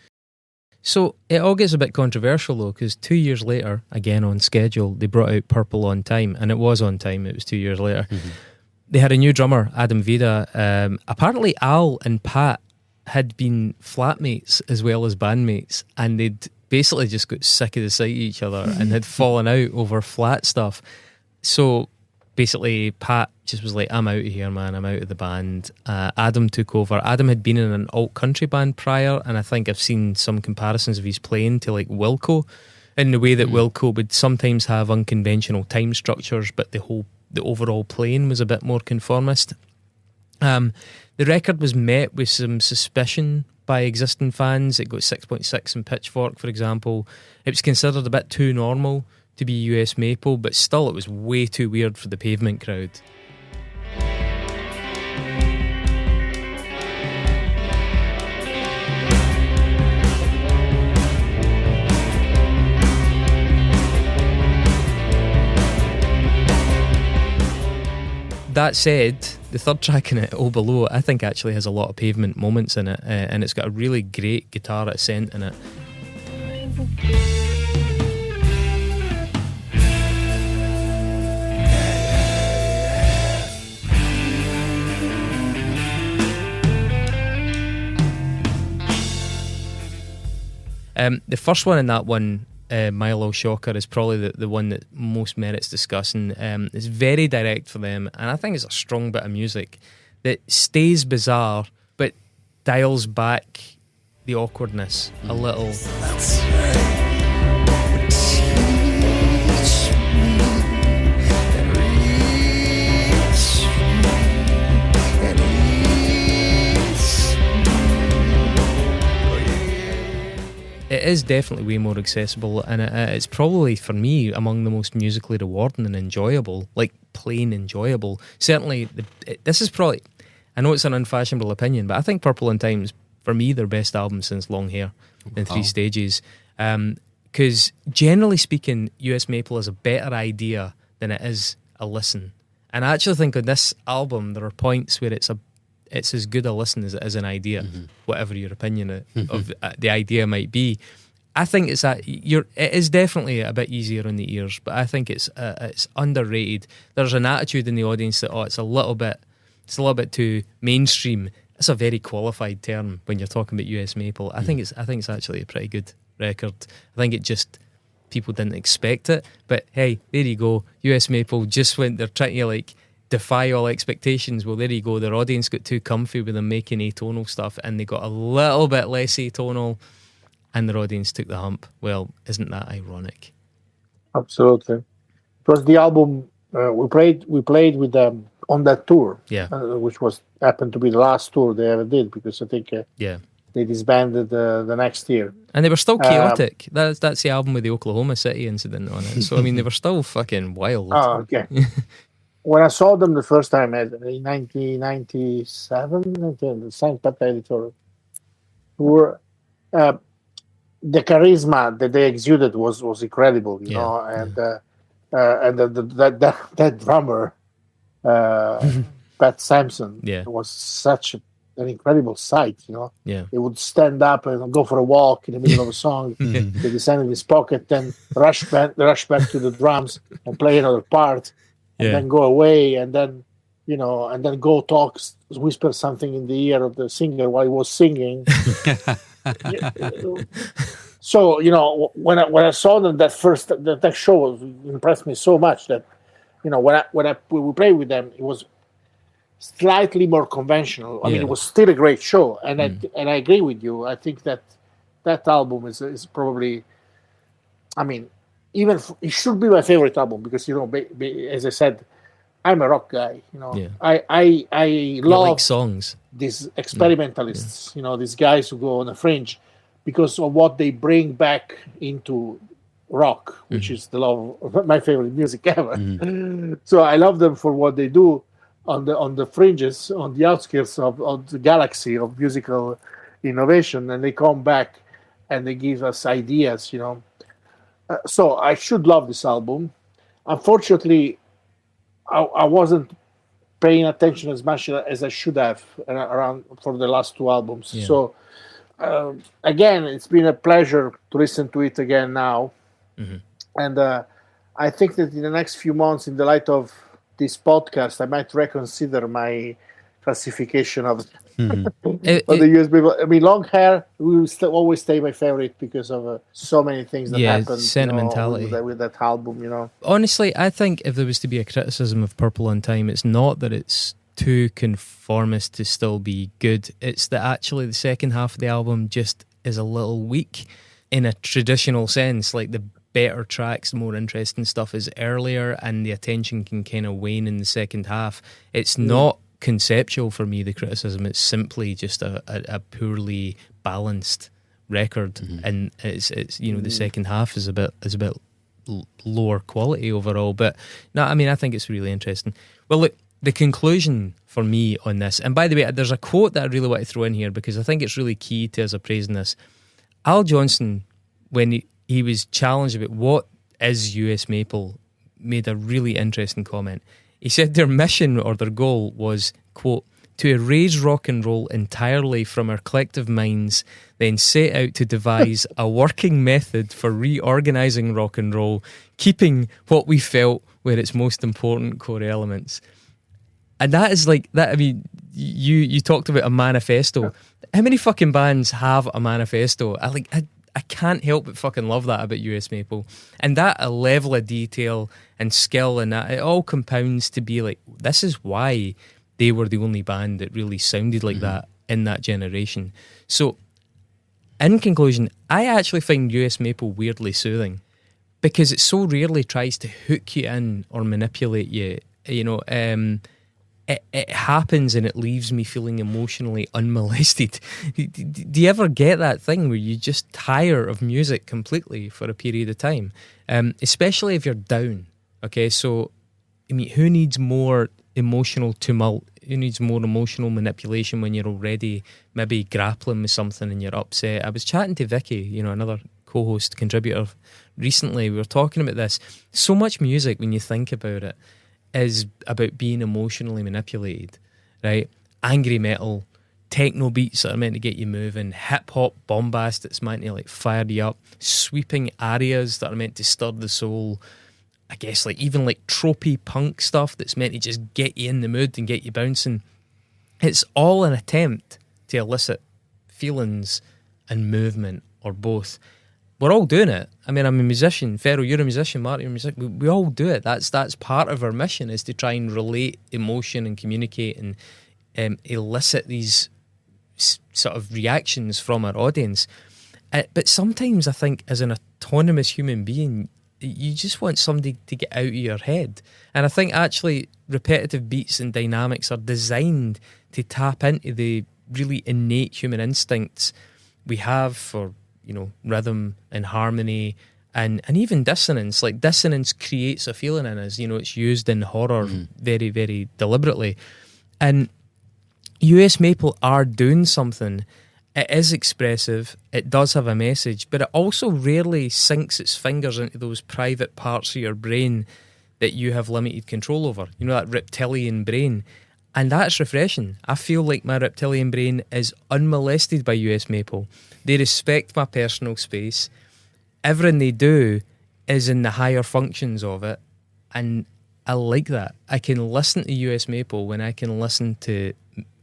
So it all gets a bit controversial though, because 2 years later, again on schedule, they brought out Purple on time, and it was on time. It was 2 years later. They had a new drummer, Adam Vida. Apparently, Al and Pat had been flatmates as well as bandmates, and they'd basically just got sick of the sight of each other and had fallen out over flat stuff. So basically Pat just was like, I'm out of here, man, I'm out of the band. Adam took over. Adam had been in an alt country band prior, and I think I've seen some comparisons of his playing to like Wilco, in the way that Wilco would sometimes have unconventional time structures, but the overall playing was a bit more conformist. The record was met with some suspicion by existing fans. It got 6.6 in Pitchfork, for example. It was considered a bit too normal to be US Maple, but still it was way too weird for the Pavement crowd. That said, the third track in it, Oh Below, I think actually has a lot of Pavement moments in it, and it's got a really great guitar ascent in it. The first one in that one, Milo Shocker, is probably the one that most merits discussing. It's very direct for them, and I think it's a strong bit of music that stays bizarre but dials back the awkwardness a little. That's right. Teach me and reach me and ease me. It is definitely way more accessible, and it's probably, for me, among the most musically rewarding and enjoyable, like plain enjoyable. Certainly, this is probably, I know it's an unfashionable opinion, but I think Purple on Time is, for me, their best album since Long Hair in 3 stages. Because generally speaking, US Maple is a better idea than it is a listen. And I actually think on this album, there are points where it's as good a listen as it is an idea, whatever your opinion of the idea might be. I think it is definitely a bit easier on the ears, but I think it's underrated. There's an attitude in the audience that it's a little bit too mainstream. It's a very qualified term when you're talking about US Maple. I think it's actually a pretty good record. I think it just, people didn't expect it, but hey, there you go. US Maple just went, they're trying to like defy all expectations. Well, there you go. Their audience got too comfy with them making atonal stuff, and they got a little bit less atonal, and their audience took the hump. Well, isn't that ironic? Absolutely. It was the album we played with on that tour, Yeah. which happened to be the last tour they ever did, because I think Yeah. they disbanded the next year. And they were still chaotic. That's the album with the Oklahoma City incident on it. So I mean, they were still fucking wild. Oh, okay. When I saw them the first time in 1997, the St. Pat Editor tour, the charisma that they exuded was incredible, you know, and that drummer, Pat Sampson, was such an incredible sight, you know. Yeah. He would stand up and go for a walk in the middle of a song. They descend in his pocket, then rush back to the drums and play another part, and then go away, and then, you know, and then go talk, whisper something in the ear of the singer while he was singing. So, you know, when I saw them that show impressed me so much that, you know, when we played with them, it was slightly more conventional. I mean, it was still a great show, and I agree with you. I think that album is probably, I mean, it should be my favorite album, because, you know, as I said, I'm a rock guy. You know, I love like songs. These experimentalists. You know, these guys who go on the fringe, because of what they bring back into rock, which is the love of my favorite music ever. So I love them for what they do on the fringes, on the outskirts of the galaxy of musical innovation, and they come back and they give us ideas, you know. So I should love this album. Unfortunately, I wasn't paying attention as much as I should have around for the last two albums. So again, it's been a pleasure to listen to it again now. And I think that in the next few months, in the light of this podcast, I might reconsider my classification of the USB. I mean, long hair will always stay my favorite because of so many things that happened. Sentimentality, you know, with that album, you know. Honestly, I think if there was to be a criticism of Purple on Time, it's not that it's too conformist to still be good. It's that actually the second half of the album just is a little weak in a traditional sense. Like, the better tracks, the more interesting stuff is earlier, and the attention can kind of wane in the second half. It's not conceptual for me, the criticism. It's simply just a poorly balanced record, and it's you know, the second half is a bit lower quality overall. But no, I mean, I think it's really interesting. Well, look, the conclusion for me on this, and by the way, there's a quote that I really want to throw in here, because I think it's really key to us appraising this. Al Johnson, when he was challenged about what is US Maple, made a really interesting comment. He said their mission or their goal was, quote, to erase rock and roll entirely from our collective minds, then set out to devise a working method for reorganising rock and roll, keeping what we felt were its most important core elements. And that is like that. I mean, you talked about a manifesto. How many fucking bands have a manifesto? I can't help but fucking love that about US Maple. And that a level of detail and skill, and that it all compounds to be like, this is why they were the only band that really sounded like that in that generation. So, in conclusion, I actually find US Maple weirdly soothing, because it so rarely tries to hook you in or manipulate you. You know, it happens and it leaves me feeling emotionally unmolested. Do you ever get that thing where you just tire of music completely for a period of time? Especially if you're down. Okay, so, I mean, who needs more emotional tumult? Who needs more emotional manipulation when you're already maybe grappling with something and you're upset? I was chatting to Vicky, you know, another co-host, contributor, recently. We were talking about this. So much music, when you think about it, is about being emotionally manipulated, right? Angry metal, techno beats that are meant to get you moving, hip-hop bombast that's meant to like fire you up, sweeping arias that are meant to stir the soul, I guess like even like tropey punk stuff that's meant to just get you in the mood and get you bouncing. It's all an attempt to elicit feelings and movement, or both. We're all doing it. I mean, I'm a musician. Ferro, you're a musician. Mark, you're a musician. We all do it. That's part of our mission, is to try and relate emotion and communicate and elicit these sort of reactions from our audience. But sometimes I think, as an autonomous human being, you just want somebody to get out of your head. And I think actually repetitive beats and dynamics are designed to tap into the really innate human instincts we have for, you know, rhythm and harmony and even dissonance. Like, dissonance creates a feeling in us. You know, it's used in horror very, very deliberately. And US Maple are doing something. It is expressive, it does have a message, but it also rarely sinks its fingers into those private parts of your brain that you have limited control over. You know, that reptilian brain. And that's refreshing. I feel like my reptilian brain is unmolested by US Maple. They respect my personal space. Everything they do is in the higher functions of it. And I like that. I can listen to US Maple when I can listen to...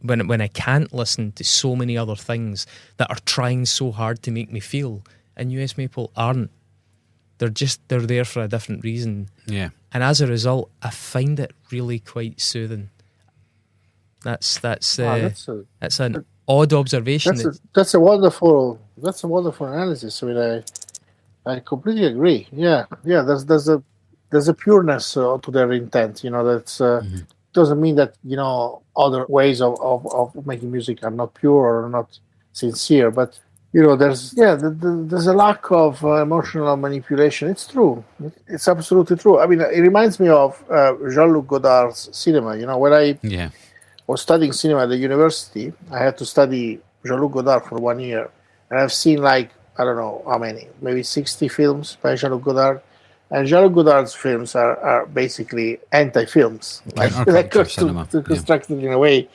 When I can't listen to so many other things that are trying so hard to make me feel. And US Maple aren't. They're there for a different reason. Yeah. And as a result, I find it really quite soothing. That's an odd observation. That's a wonderful analysis. I mean, I completely agree. Yeah. There's a pureness to their intent. You know, that's doesn't mean that, you know, other ways of making music are not pure or not sincere. But, you know, there's a lack of emotional manipulation. It's true. It's absolutely true. I mean, it reminds me of Jean-Luc Godard's cinema. You know, when I was studying cinema at the university, I had to study Jean-Luc Godard for 1 year. And I've seen, like, I don't know how many, maybe 60 films by Jean-Luc Godard. And Jean-Luc Godard's films are basically anti-films. They're constructed in a way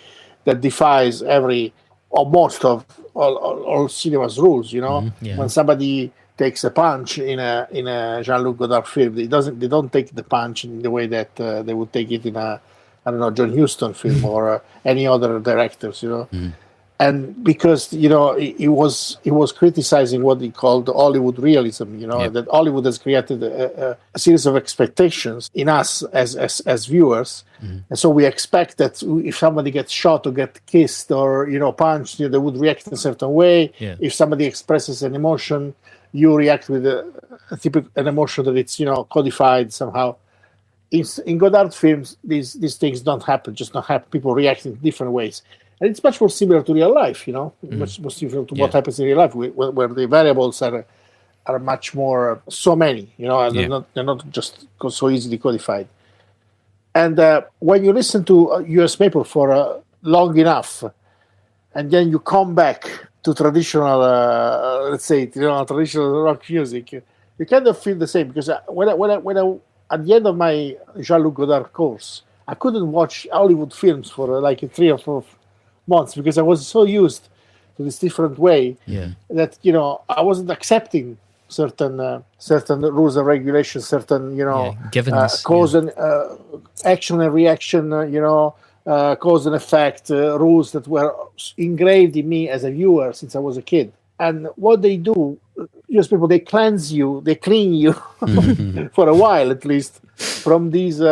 that defies every or most of all cinema's rules. You know, when somebody takes a punch in a Jean-Luc Godard film, they don't take the punch in the way that they would take it in a, I don't know, John Huston film or any other directors. You know. And because, you know, he was criticizing what he called Hollywood realism, you know, that Hollywood has created a series of expectations in us as viewers. And so we expect that if somebody gets shot or get kissed or, you know, punched, you know, they would react in a certain way. If somebody expresses an emotion, you react with an emotion that it's, you know, codified somehow. In Godard films, these things don't happen, just not happen. People react in different ways. And it's much more similar to real life, you know, much more similar to what happens in real life, where the variables are much more, so many, you know, and they're not just so easily codified. And when you listen to US Maple for long enough, and then you come back to traditional, let's say, you know, traditional rock music, you kind of feel the same. Because when I at the end of my Jean-Luc Godard course, I couldn't watch Hollywood films for like 3 or 4 months because I was so used to this different way that, you know, I wasn't accepting certain rules and regulations, certain, you know, cause and action and reaction, you know, cause and effect rules that were engraved in me as a viewer since I was a kid. And what they do, US People, they cleanse you, they clean you for a while at least from these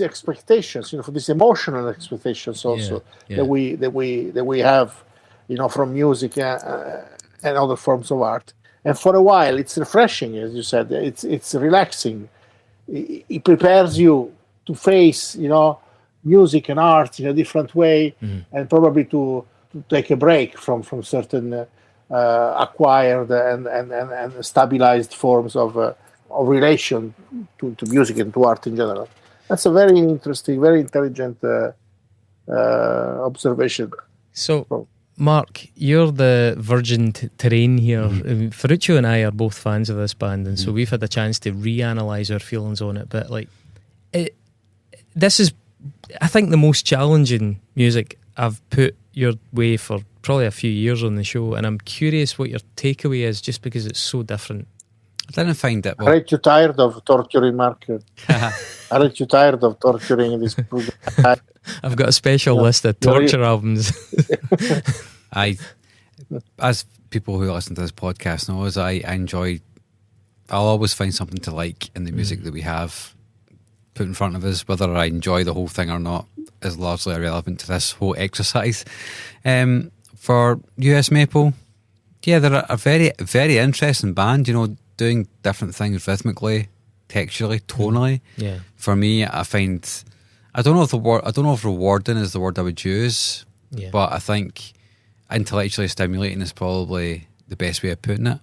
expectations, you know, from these emotional expectations also that we have, you know, from music and other forms of art. And for a while, it's refreshing, as you said. It's relaxing. It prepares you to face, you know, music and art in a different way, and probably to take a break from certain acquired and stabilized forms of relation to music and to art in general. That's a very interesting, very intelligent observation. So, Mark, you're the virgin terrain here. Ferruccio and I are both fans of this band, and so we've had a chance to reanalyze our feelings on it. But like, this is, I think, the most challenging music I've put your way for probably a few years on the show, and I'm curious what your takeaway is, just because it's so different. I didn't find it. Aren't you tired of torturing Mark? Aren't you tired of torturing this guy? I've got a special list of torture albums. As people who listen to this podcast know, I'll always find something to like in the music that we have put in front of us. Whether I enjoy the whole thing or not is largely irrelevant to this whole exercise. For US Maple, they're a very, very interesting band. You know, doing different things rhythmically, texturally, tonally. Yeah. For me, I find I don't know if rewarding is the word I would use, Yeah. but I think intellectually stimulating is probably the best way of putting it.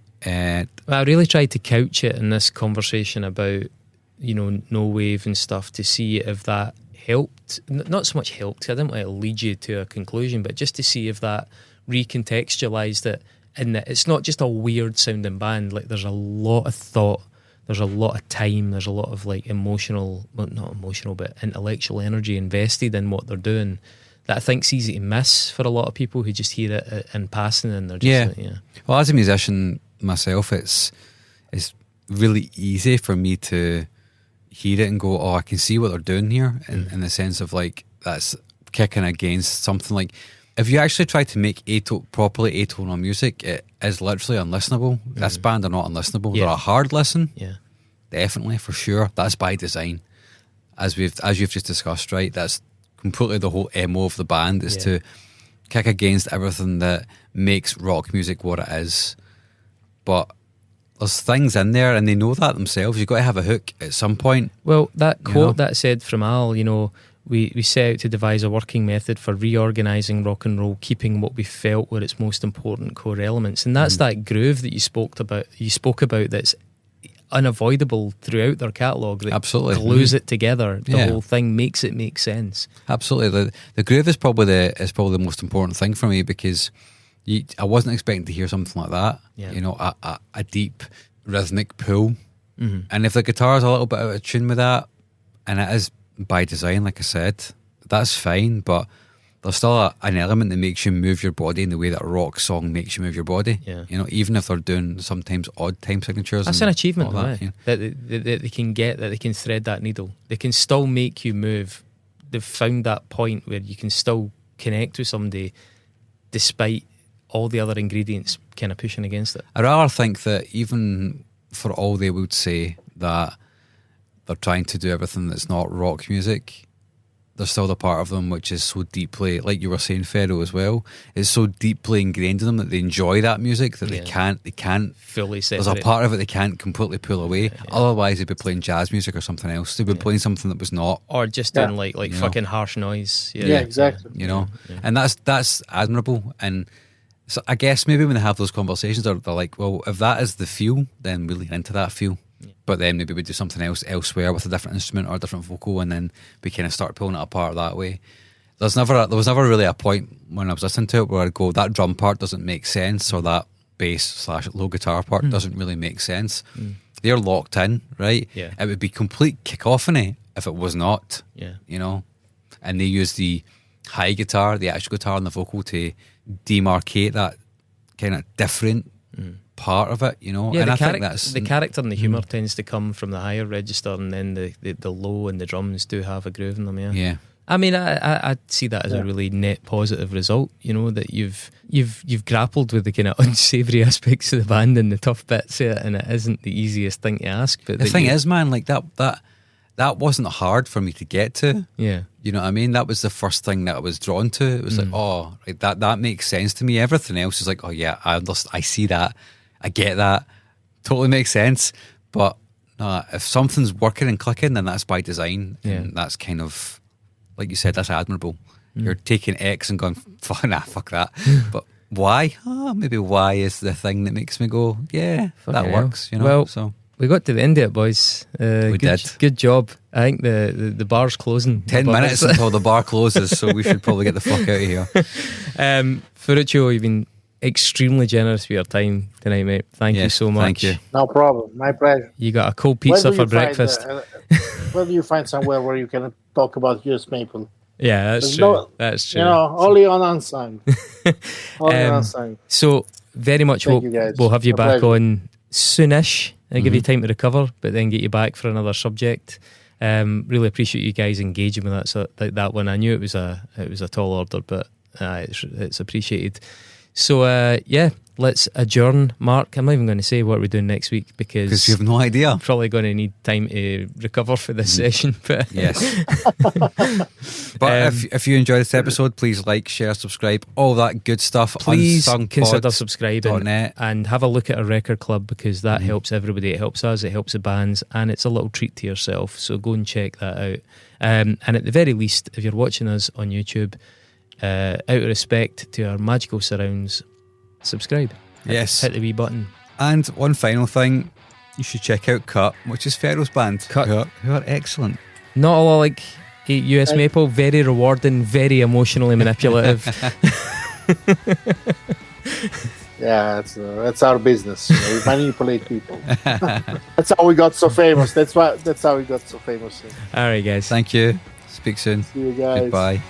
Well, I really tried to couch it in this conversation about, you know, no wave and stuff to see if that helped. Not so much helped, 'cause I didn't want to lead you to a conclusion, but just to see if that recontextualised it in that it's not just a weird sounding band. Like, there's a lot of thought, there's a lot of time, there's a lot of like emotional, well, not emotional, but intellectual energy invested in what they're doing that I think's easy to miss for a lot of people who just hear it in passing and they're just like, Well, as a musician myself, it's really easy for me to hear it and go, oh, I can see what they're doing here, in the sense of like that's kicking against something. Like, if you actually try to make properly atonal music, it is literally unlistenable. This band are not unlistenable. Yeah. They're a hard listen, yeah. definitely, for sure. That's by design, as you've just discussed, right? That's completely the whole MO of the band, is to kick against everything that makes rock music what it is. But there's things in there, and they know that themselves. You've got to have a hook at some point. Well, that You quote know? that said from Al, you know, we set out to devise a working method for reorganising rock and roll, keeping what we felt were its most important core elements. And that's that groove that you spoke about that's unavoidable throughout their catalogue, that Absolutely. glues it together. The Yeah. whole thing makes it make sense. Absolutely. The groove is probably the most important thing for me, because I wasn't expecting to hear something like that. Yeah. You know, a deep rhythmic pull. And if the guitar's a little bit out of tune with that, and it is by design, like I said, that's fine, but there's still an element that makes you move your body in the way that a rock song makes you move your body. Yeah. You know, even if they're doing sometimes odd time signatures. That's and an achievement, all though, that, yeah. that they can get, that they can thread that needle. They can still make you move. They've found that point where you can still connect with somebody despite all the other ingredients kind of pushing against it. I rather think that even for all they would say that they're trying to do everything that's not rock music, there's still the part of them which is so deeply, like you were saying, Ferro, as well, it's so deeply ingrained in them that they enjoy that music that they can't Fully there's separate. a part of it they can't completely pull away. Otherwise they'd be playing jazz music or something else. They'd be playing something that was not, Or just Yeah. doing like You know. fucking harsh noise. Yeah, exactly. you know. And that's admirable. And so I guess maybe when they have those conversations, they're like, well, if that is the feel, then we lean into that feel. But then maybe we do something else elsewhere with a different instrument or a different vocal, and then we kind of start pulling it apart that way. There was never really a point when I was listening to it where I'd go, that drum part doesn't make sense, or that bass / low guitar part doesn't really make sense. They're locked in, right? Yeah. It would be complete cacophony if it was not. Yeah. You know, and they use the high guitar, the actual guitar, and the vocal to demarcate that kind of different part of it. You know, Yeah, and the, I think that's the character and the humour tends to come from the higher register, and then the low and the drums do have a groove in them. Yeah. yeah. I mean, I see that as a really net positive result. You know, that you've grappled with the kind of unsavoury aspects of the band and the tough bits of it, and it isn't the easiest thing to ask. But The thing is, man, like that wasn't hard for me to get to. yeah, You know what I mean? That was the first thing that I was drawn to. It was like, oh, right, that makes sense to me. Everything else is like, oh yeah, I understand, I see that, I get that, totally makes sense. But no, if something's working and clicking, then that's by design, and that's kind of, like you said, that's admirable. You're taking X and going, fuck that. But why? Oh, maybe why is the thing that makes me go, yeah, that Fucking hell. works. You know, Well, so. we got to the end of it, boys. We did. Good job. I think the bar's closing. 10 above minutes us. until the bar closes, so we should probably get the fuck out of here. Ferruccio, you've been extremely generous with your time tonight, mate. Thank you Yes, so much. thank you. No problem. My pleasure. You got a cold pizza for breakfast. Where do you find somewhere where you can talk about US Maple? Yeah, that's There's true. no- That's true. You know, only on Unsung. Only on Um, Unsung. So very much Thank hope you, guys. we'll have you My back pleasure. on soonish. I give you time to recover, but then get you back for another subject. Really appreciate you guys engaging with that. So that one, I knew it was a tall order, but it's appreciated. So yeah, let's adjourn. Mark, I'm not even going to say what we're doing next week Because you have no idea. I'm probably going to need time to recover for this session. But Yes. But if you enjoyed this episode, please like, share, subscribe, all that good stuff. please Unsungpod.net. consider subscribing and have a look at our record club, because that helps everybody. It helps us, it helps the bands, and it's a little treat to yourself. So go and check that out. And at the very least, if you're watching us on YouTube, out of respect to our magical surrounds, subscribe. Yes. Hit the wee button. And one final thing, you should check out Cut, which is Ferro's band. Cut. Who are excellent. Not a lot like US Maple, very rewarding, very emotionally manipulative. Yeah, that's our business. We manipulate people. That's how we got so famous. That's how we got so famous. All right, guys. Thank you. Speak soon. See you guys. Goodbye.